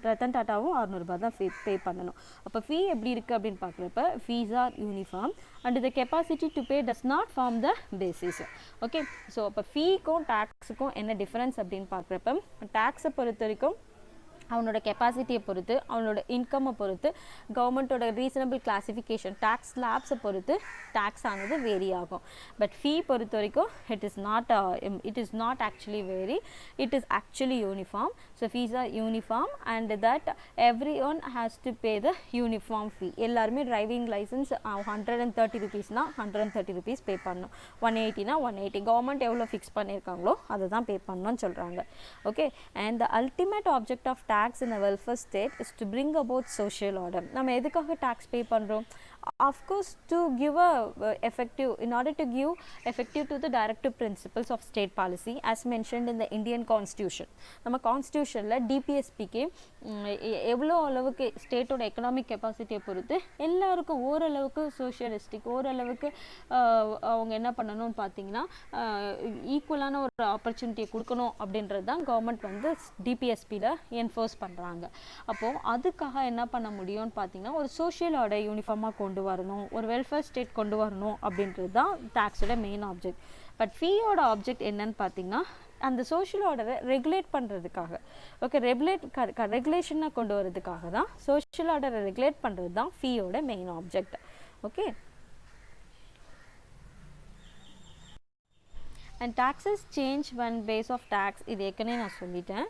ரத்தன் டாட்டாவும் 600 ரூபாய் தான் பே பண்ணணும். அப்போ ஃபீ எப்படி இருக்குது அப்படின்னு பார்க்குறப்ப fees are uniform and the capacity to pay does not form the basis. Okay, so அப்போ ஃபீக்கும் டேக்ஸுக்கும் என்ன டிஃப்ரென்ஸ் அப்படின்னு பார்க்குறப்ப, டேக்ஸை பொறுத்த வரைக்கும் அவனோட கெப்பாசிட்டியை பொறுத்து, அவனோட இன்கம்மை பொறுத்து, கவர்மெண்ட்டோட ரீசனபிள் கிளாசிஃபிகேஷன் டேக்ஸ் ஸ்லாப்ஸை பொறுத்து டேக்ஸ் ஆனது வேரி ஆகும். பட் ஃபீ பொறுத்த வரைக்கும் it is not actually vary, it is actually uniform. So fees are uniform and that every one has to pay the uniform fee. எல்லாருமே டிரைவிங் லைசன்ஸ் 130 ருபீஸ்னால் 130 rupees pay பண்ணணும், 180னா 180, government எவ்வளோ fix பண்ணியிருக்காங்களோ அதை தான் pay பண்ணணும்னு சொல்கிறாங்க. Okay, and the ultimate object of tax in a welfare state is to bring about social order. நம்ம எதுக்காக tax pay பண்ணுறோம்? Of course, to give a in order to give effective to the directive principles of state policy as mentioned in the Indian Constitution. நம்ம கான்ஸ்டியூஷனில் டிபிஎஸ்பிக்கு எவ்வளோ அளவுக்கு ஸ்டேட்டோட economic கெப்பாசிட்டியை பொறுத்து எல்லாருக்கும் ஓரளவுக்கு socialistic, ஓரளவுக்கு அவங்க என்ன பண்ணணும்னு பார்த்தீங்கன்னா ஈக்குவலான ஒரு ஆப்பர்ச்சுனிட்டியை கொடுக்கணும் அப்படின்றது தான் கவர்மெண்ட் வந்து டிபிஎஸ்பியில் என்ஃபோர்ஸ் பண்ணுறாங்க. அப்போது அதுக்காக என்ன பண்ண முடியும்னு பார்த்தீங்கன்னா, ஒரு சோஷியல் ஆர்டர் யூனிஃபார்மாக கொண்டு வரணும், ஒரு வெல்ஃபேர் ஸ்டேட் கொண்டு வரணும் அப்படின்றது தான் டேக்ஸோட மெயின் ஆப்ஜெக்ட். பட் ஃபீயோட ஆப்ஜெக்ட் என்னன்னு பார்த்தீங்கன்னா அந்த சோஷியல் ஆர்டரை ரெகுலேட் பண்ணுறதுக்காக, ஓகே, ரெகுலேஷனாக கொண்டு வரதுக்காக தான், சோஷியல் ஆர்டரை ரெகுலேட் பண்ணுறது தான் ஃபீயோட main object. Okay, and taxes change when base of tax, இது ஏற்கனவே நான் சொல்லிட்டேன்.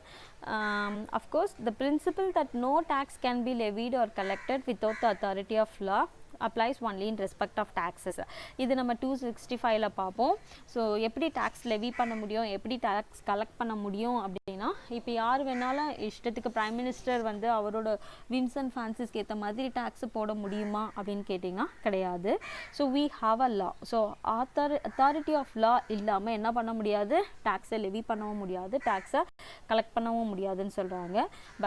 Of course the principle that no tax can be levied or collected without the authority of law applies only in respect of taxes. இது நம்ம 265ல பார்ப்போம். So எப்படி tax Levy பண்ண முடியும், எப்படி டேக்ஸ் கலெக்ட் பண்ண முடியும் அப்படின்னா, இப்போ யார் வேணாலும் இஷ்டத்துக்கு பிரைம் மினிஸ்டர் வந்து அவரோட வின்ஸ் அண்ட் ஃபேன்சிஸ்க்கு ஏற்ற மாதிரி டேக்ஸ் போட முடியுமா அப்படின்னு கேட்டிங்கன்னா கிடையாது. So we have a law. So authority of law இல்லாமல் என்ன பண்ண முடியாது, டேக்ஸை லெவி பண்ணவும் முடியாது, டேக்ஸை கலெக்ட் பண்ணவும் முடியாதுன்னு சொல்கிறாங்க.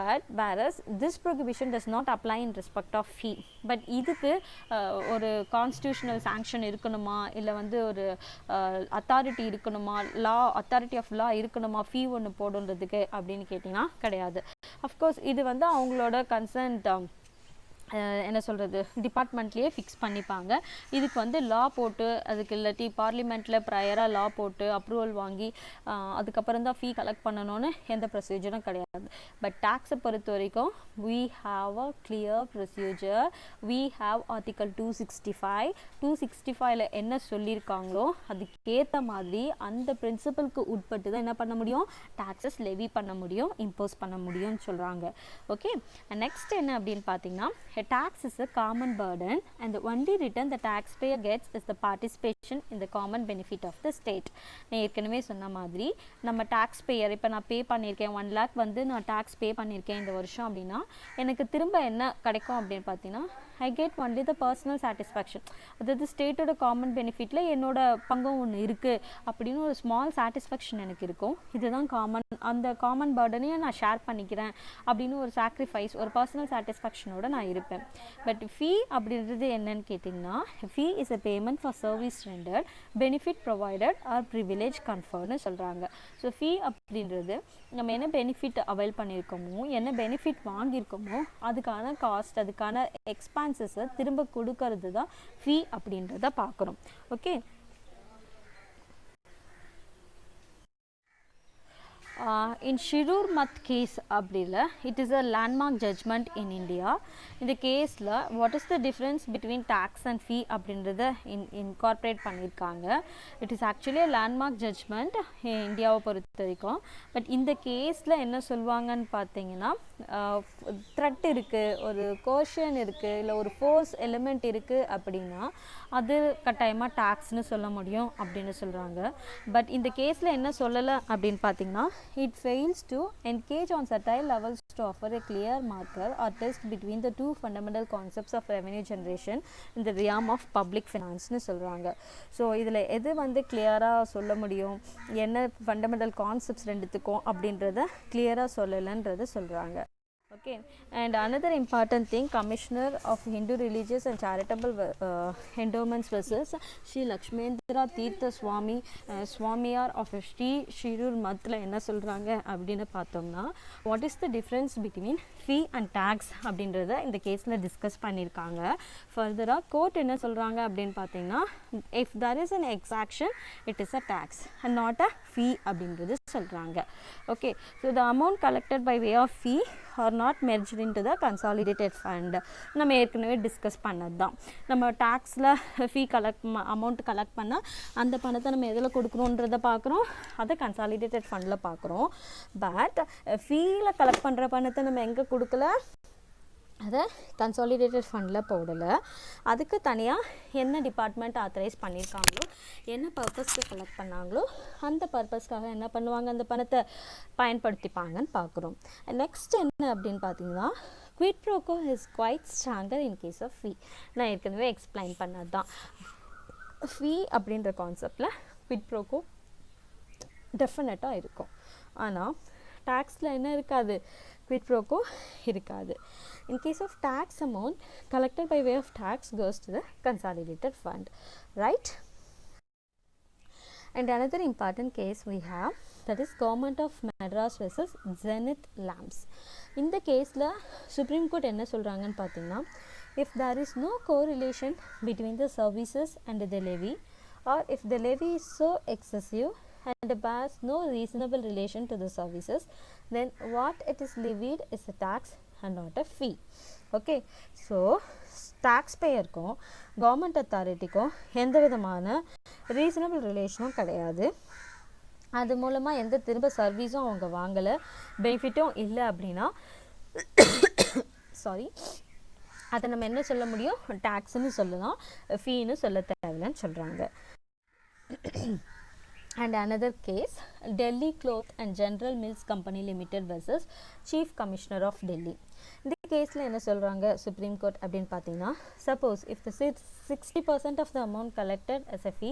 But whereas this prohibition does not apply in respect of fee. But இதுக்கு ஒரு கான்ஸ்டியூஷனல் சாங்ஷன் இருக்கணுமா, இல்லை வந்து ஒரு அத்தாரிட்டி இருக்கணுமா, அத்தாரிட்டி ஆஃப் லா இருக்கணுமா ஃபீ ஒன்று போடுறதுக்கு அப்படின்னு கேட்டிங்கன்னா கிடையாது. அஃப்கோர்ஸ் இது வந்து அவங்களோட கன்சர்ன்ட் என்ன சொல்கிறது டிபார்ட்மெண்ட்லேயே ஃபிக்ஸ் பண்ணிப்பாங்க. இதுக்கு வந்து லா போட்டு, அதுக்கு இல்லாட்டி பார்லிமெண்ட்டில் ப்ரையராக லா போட்டு அப்ரூவல் வாங்கி அதுக்கப்புறம் தான் ஃபீ கலெக்ட் பண்ணணும்னு எந்த ப்ரொசீஜரும் கிடையாது. பட் டேக்ஸை பொறுத்த வரைக்கும் we have a clear procedure. we have article 265 என்ன சொல்லியிருக்காங்களோ அதுக்கேற்ற மாதிரி அந்த பிரின்சிபலுக்கு உட்பட்டு தான் என்ன பண்ண முடியும், டேக்ஸஸ் லெவி பண்ண முடியும், இம்போஸ் பண்ண முடியும்னு சொல்கிறாங்க. ஓகே, நெக்ஸ்ட் என்ன அப்படின்னு பார்த்தீங்கன்னா, a tax is a common burden and the only return the taxpayer gets is the participation in the common benefit of the state. நான் ஏற்கனவே சொன்ன மாதிரி நம்ம டேக்ஸ் பேயர், இப்போ நான் பே பண்ணியிருக்கேன் 1 lakh வந்து நான் டேக்ஸ் பே பண்ணியிருக்கேன் இந்த வருஷம் அப்படின்னா, எனக்கு திரும்ப என்ன கிடைக்கும் அப்படின்னு பார்த்தீங்கன்னா, I get only the personal satisfaction. அதாவது ஸ்டேட்டோட காமன் பெனிஃபிட்டில் என்னோட பங்கம் ஒன்று இருக்குது அப்படின்னு ஒரு ஸ்மால் சாட்டிஸ்ஃபேக்ஷன் எனக்கு இருக்கும். இதுதான் காமன். அந்த காமன் பர்டனையும் நான் ஷேர் பண்ணிக்கிறேன் அப்படின்னு ஒரு சாக்ரிஃபைஸ், ஒரு பர்சனல் சாட்டிஸ்ஃபேக்ஷனோட நான் இருப்பேன். பட் ஃபீ அப்படின்றது என்னன்னு கேட்டிங்கன்னா, fee is a payment for service rendered, benefit provided or privilege கன்ஃபர்ட்னு சொல்கிறாங்க. ஸோ ஃபீ அப்படின்றது நம்ம என்ன பெனிஃபிட் அவைல் பண்ணியிருக்கோமோ, என்ன பெனிஃபிட் வாங்கியிருக்கோமோ அதுக்கான காஸ்ட், அதுக்கான எக்ஸ்பான்சஸை திரும்ப கொடுக்கறது தான் ஃபீ அப்படின்றத பார்க்குறோம். Okay, in Shirur Math case அப்படில it is a landmark judgment in India. இந்த கேஸில் what is the difference between tax and fee அப்படின்றத incorporate பண்ணியிருக்காங்க. it is actually a landmark judgment இந்தியாவை பொறுத்த வரைக்கும். பட் இந்த கேஸில் என்ன சொல்லுவாங்கன்னு பார்த்தீங்கன்னா, த்ரெட் இருக்குது, ஒரு கோஷன் இருக்குது, இல்லை ஒரு ஃபோர்ஸ் எலிமெண்ட் இருக்குது அப்படின்னா அது கட்டாயமாக டேக்ஸ்னு சொல்ல முடியும் அப்படின்னு சொல்கிறாங்க. பட் இந்த கேஸில் என்ன சொல்லலை அப்படின்னு பார்த்தீங்கன்னா, it fails to engage on certain levels to offer a clear marker or test between the two fundamental concepts of revenue generation in the realm of public finance னு சொல்கிறாங்க. ஸோ இதில் எது வந்து கிளியராக சொல்ல முடியும், என்ன ஃபண்டமெண்டல் கான்செப்ட்ஸ் ரெண்டுத்துக்கும் அப்படின்றத கிளியராக சொல்லலைன்றதை சொல்கிறாங்க. Okay, and another important thing, Commissioner of Hindu Religious and Charitable Endowments versus Sri Lakshmendra Tirtha Swami Swamiyar of Sri Shirur Mathla என்ன சொல்கிறாங்க அப்படின்னு பார்த்தோம்னா, what is the difference between fee and tax அப்படின்றத இந்த கேஸில் டிஸ்கஸ் பண்ணியிருக்காங்க. ஃபர்தராக court என்ன சொல்கிறாங்க அப்படின்னு பார்த்தீங்கன்னா, if there is an exaction it is a tax and not a fee அப்படின்றது சொல்கிறாங்க. Okay, so the amount collected by way of fee are not merged into the consolidated fund. நம்ம ஏற்கனவே டிஸ்கஸ் பண்ணது தான். நம்ம டேக்ஸில் ஃபீ அமௌண்ட் கலெக்ட் பண்ணால் அந்த பணத்தை நம்ம எதில் கொடுக்குறோன்றதை பார்க்குறோம், அதை கன்சாலிடேட்டட் ஃபண்டில் பார்க்குறோம். பட் ஃபீயில் கலெக்ட் பண்ணுற பணத்தை நம்ம எங்கே கொடுக்கல, அதை கன்சாலிடேட்டட் ஃபண்டில் போடலை. அதுக்கு தனியாக என்ன டிபார்ட்மெண்ட் ஆத்தரைஸ் பண்ணியிருக்காங்களோ, என்ன பர்பஸ்க்கு கலெக்ட் பண்ணாங்களோ அந்த பர்பஸ்க்காக என்ன பண்ணுவாங்க, அந்த பணத்தை பயன்படுத்திப்பாங்கன்னு பார்க்குறோம். நெக்ஸ்ட் என்ன அப்படின்னு பார்த்தீங்கன்னா, quid pro quo is quite stronger in case of fee. நான் ஏற்கனவே எக்ஸ்பிளைன் பண்ணது தான். ஃபீ அப்படின்ற கான்செப்டில் குவிட் ப்ரோக்கோ டெஃபினட்டாக இருக்கும். ஆனால் டேக்ஸில் என்ன இருக்காது, quid pro quo இருக்காது. In case of tax amount collected by way of tax goes to the consolidated fund, right? And another important case we have, that is Government of Madras versus Zenith Lamps. இந்த கேஸில் supreme court என்ன சொல்கிறாங்கன்னு பார்த்தீங்கன்னா, if there is no correlation between the services and the levy or if the levy is so excessive and bears no reasonable relation to the services, then what it is levied is a tax and not a fee. Okay, so taxpayerக்கும் government அத்தாரிட்டிக்கும் எந்த விதமான reasonable ரிலேஷனும் கிடையாது. அது மூலமாக எந்த திரும்ப சர்வீஸும் அவங்க வாங்கலை, பெனிஃபிட்டும் இல்லை அப்படின்னா சாரி அதை நம்ம என்ன சொல்ல முடியும், டேக்ஸ்ன்னு சொல்லலாம், ஃபீன்னு சொல்ல தேவையில்லைன்னு சொல்கிறாங்க. And another case, Delhi Cloth and General Mills Company Limited versus Chief Commissioner of Delhi. இந்த கேஸில் என்ன சொல்கிறாங்க சுப்ரீம் கோர்ட் அப்படின்னு பார்த்தீங்கன்னா, suppose if the 60% of the amount collected as a fee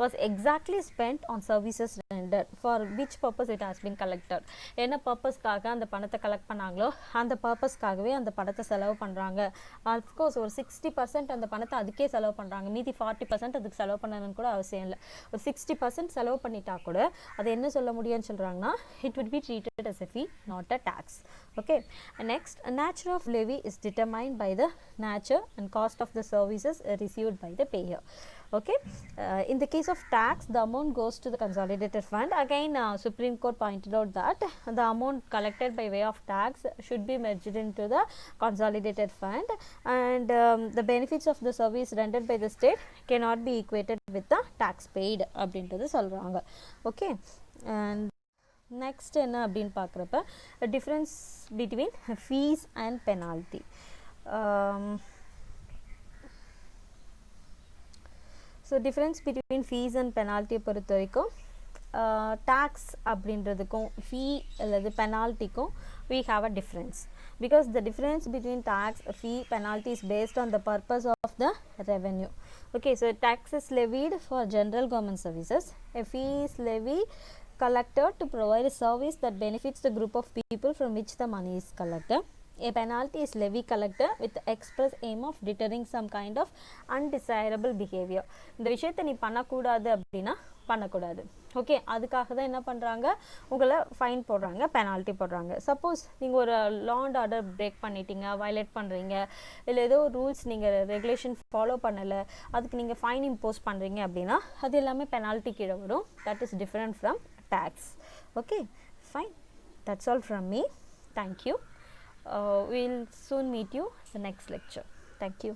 was exactly spent on services rendered for which purpose it has been collected, என்ன பர்பஸ்க்காக அந்த பணத்தை கலெக்ட் பண்ணாங்களோ அந்த பர்பஸ்க்காகவே அந்த பணத்தை செலவு பண்ணுறாங்க. அஃப்கோர்ஸ் ஒரு 60% அந்த பணத்தை அதுக்கே செலவு பண்ணுறாங்க, மீதி 40% அதுக்கு செலவு பண்ணணும்னு கூட அவசியம் இல்லை. ஒரு 60% செலவு பண்ணிட்டா கூட அது என்ன சொல்ல முடியும்னு சொல்கிறாங்கன்னா, it would be treated as a fee, not a tax. Okay, and next, a nature of levy is determined by the nature and cost of the services received by the payer. Okay, in the case of tax, the amount goes to the consolidated fund. Again, Supreme Court pointed out that the amount collected by way of tax should be merged into the consolidated fund, and the benefits of the service rendered by the state cannot be equated with the tax paid அப்படின்றது சொல்கிறாங்க. Okay, and next என்ன அப்படின்னு பார்க்குறப்ப difference between fees and penalty. So difference between fees and பெனால்ட்டியை பொறுத்த வரைக்கும் tax அப்படின்றதுக்கும் ஃபீ அல்லது பெனால்ட்டிக்கும் we have a difference, because the difference between tax, fee, penalty is based on the purpose of the revenue. Okay, so tax is levied for general government services, a fee is levied collected to provide a service that benefits the group of people from which the money is collected. A penalty is levy collected with the express aim of deterring some kind of undesirable behavior. இந்த விஷயத்தை நீ பண்ணக்கூடாது அப்படின்னா பண்ணக்கூடாது. Okay, அதுக்காக தான் என்ன பண்ணுறாங்க, உங்களை ஃபைன் போடுறாங்க, பெனால்ட்டி போடுறாங்க. சப்போஸ் நீங்கள் ஒரு லா அண்ட் ஆர்டர் பிரேக் பண்ணிட்டீங்க, வயலேட் பண்ணுறீங்க, இல்லை ஏதோ ரூல்ஸ் நீங்கள் ரெகுலேஷன் ஃபாலோ பண்ணலை, அதுக்கு நீங்கள் ஃபைன் இம்போஸ் பண்ணுறீங்க அப்படின்னா அது எல்லாமே பெனால்ட்டி கீழே வரும். That is different from tax. Okay, fine, that's all from me. Thank you. We'll soon meet you in the next lecture. Thank you.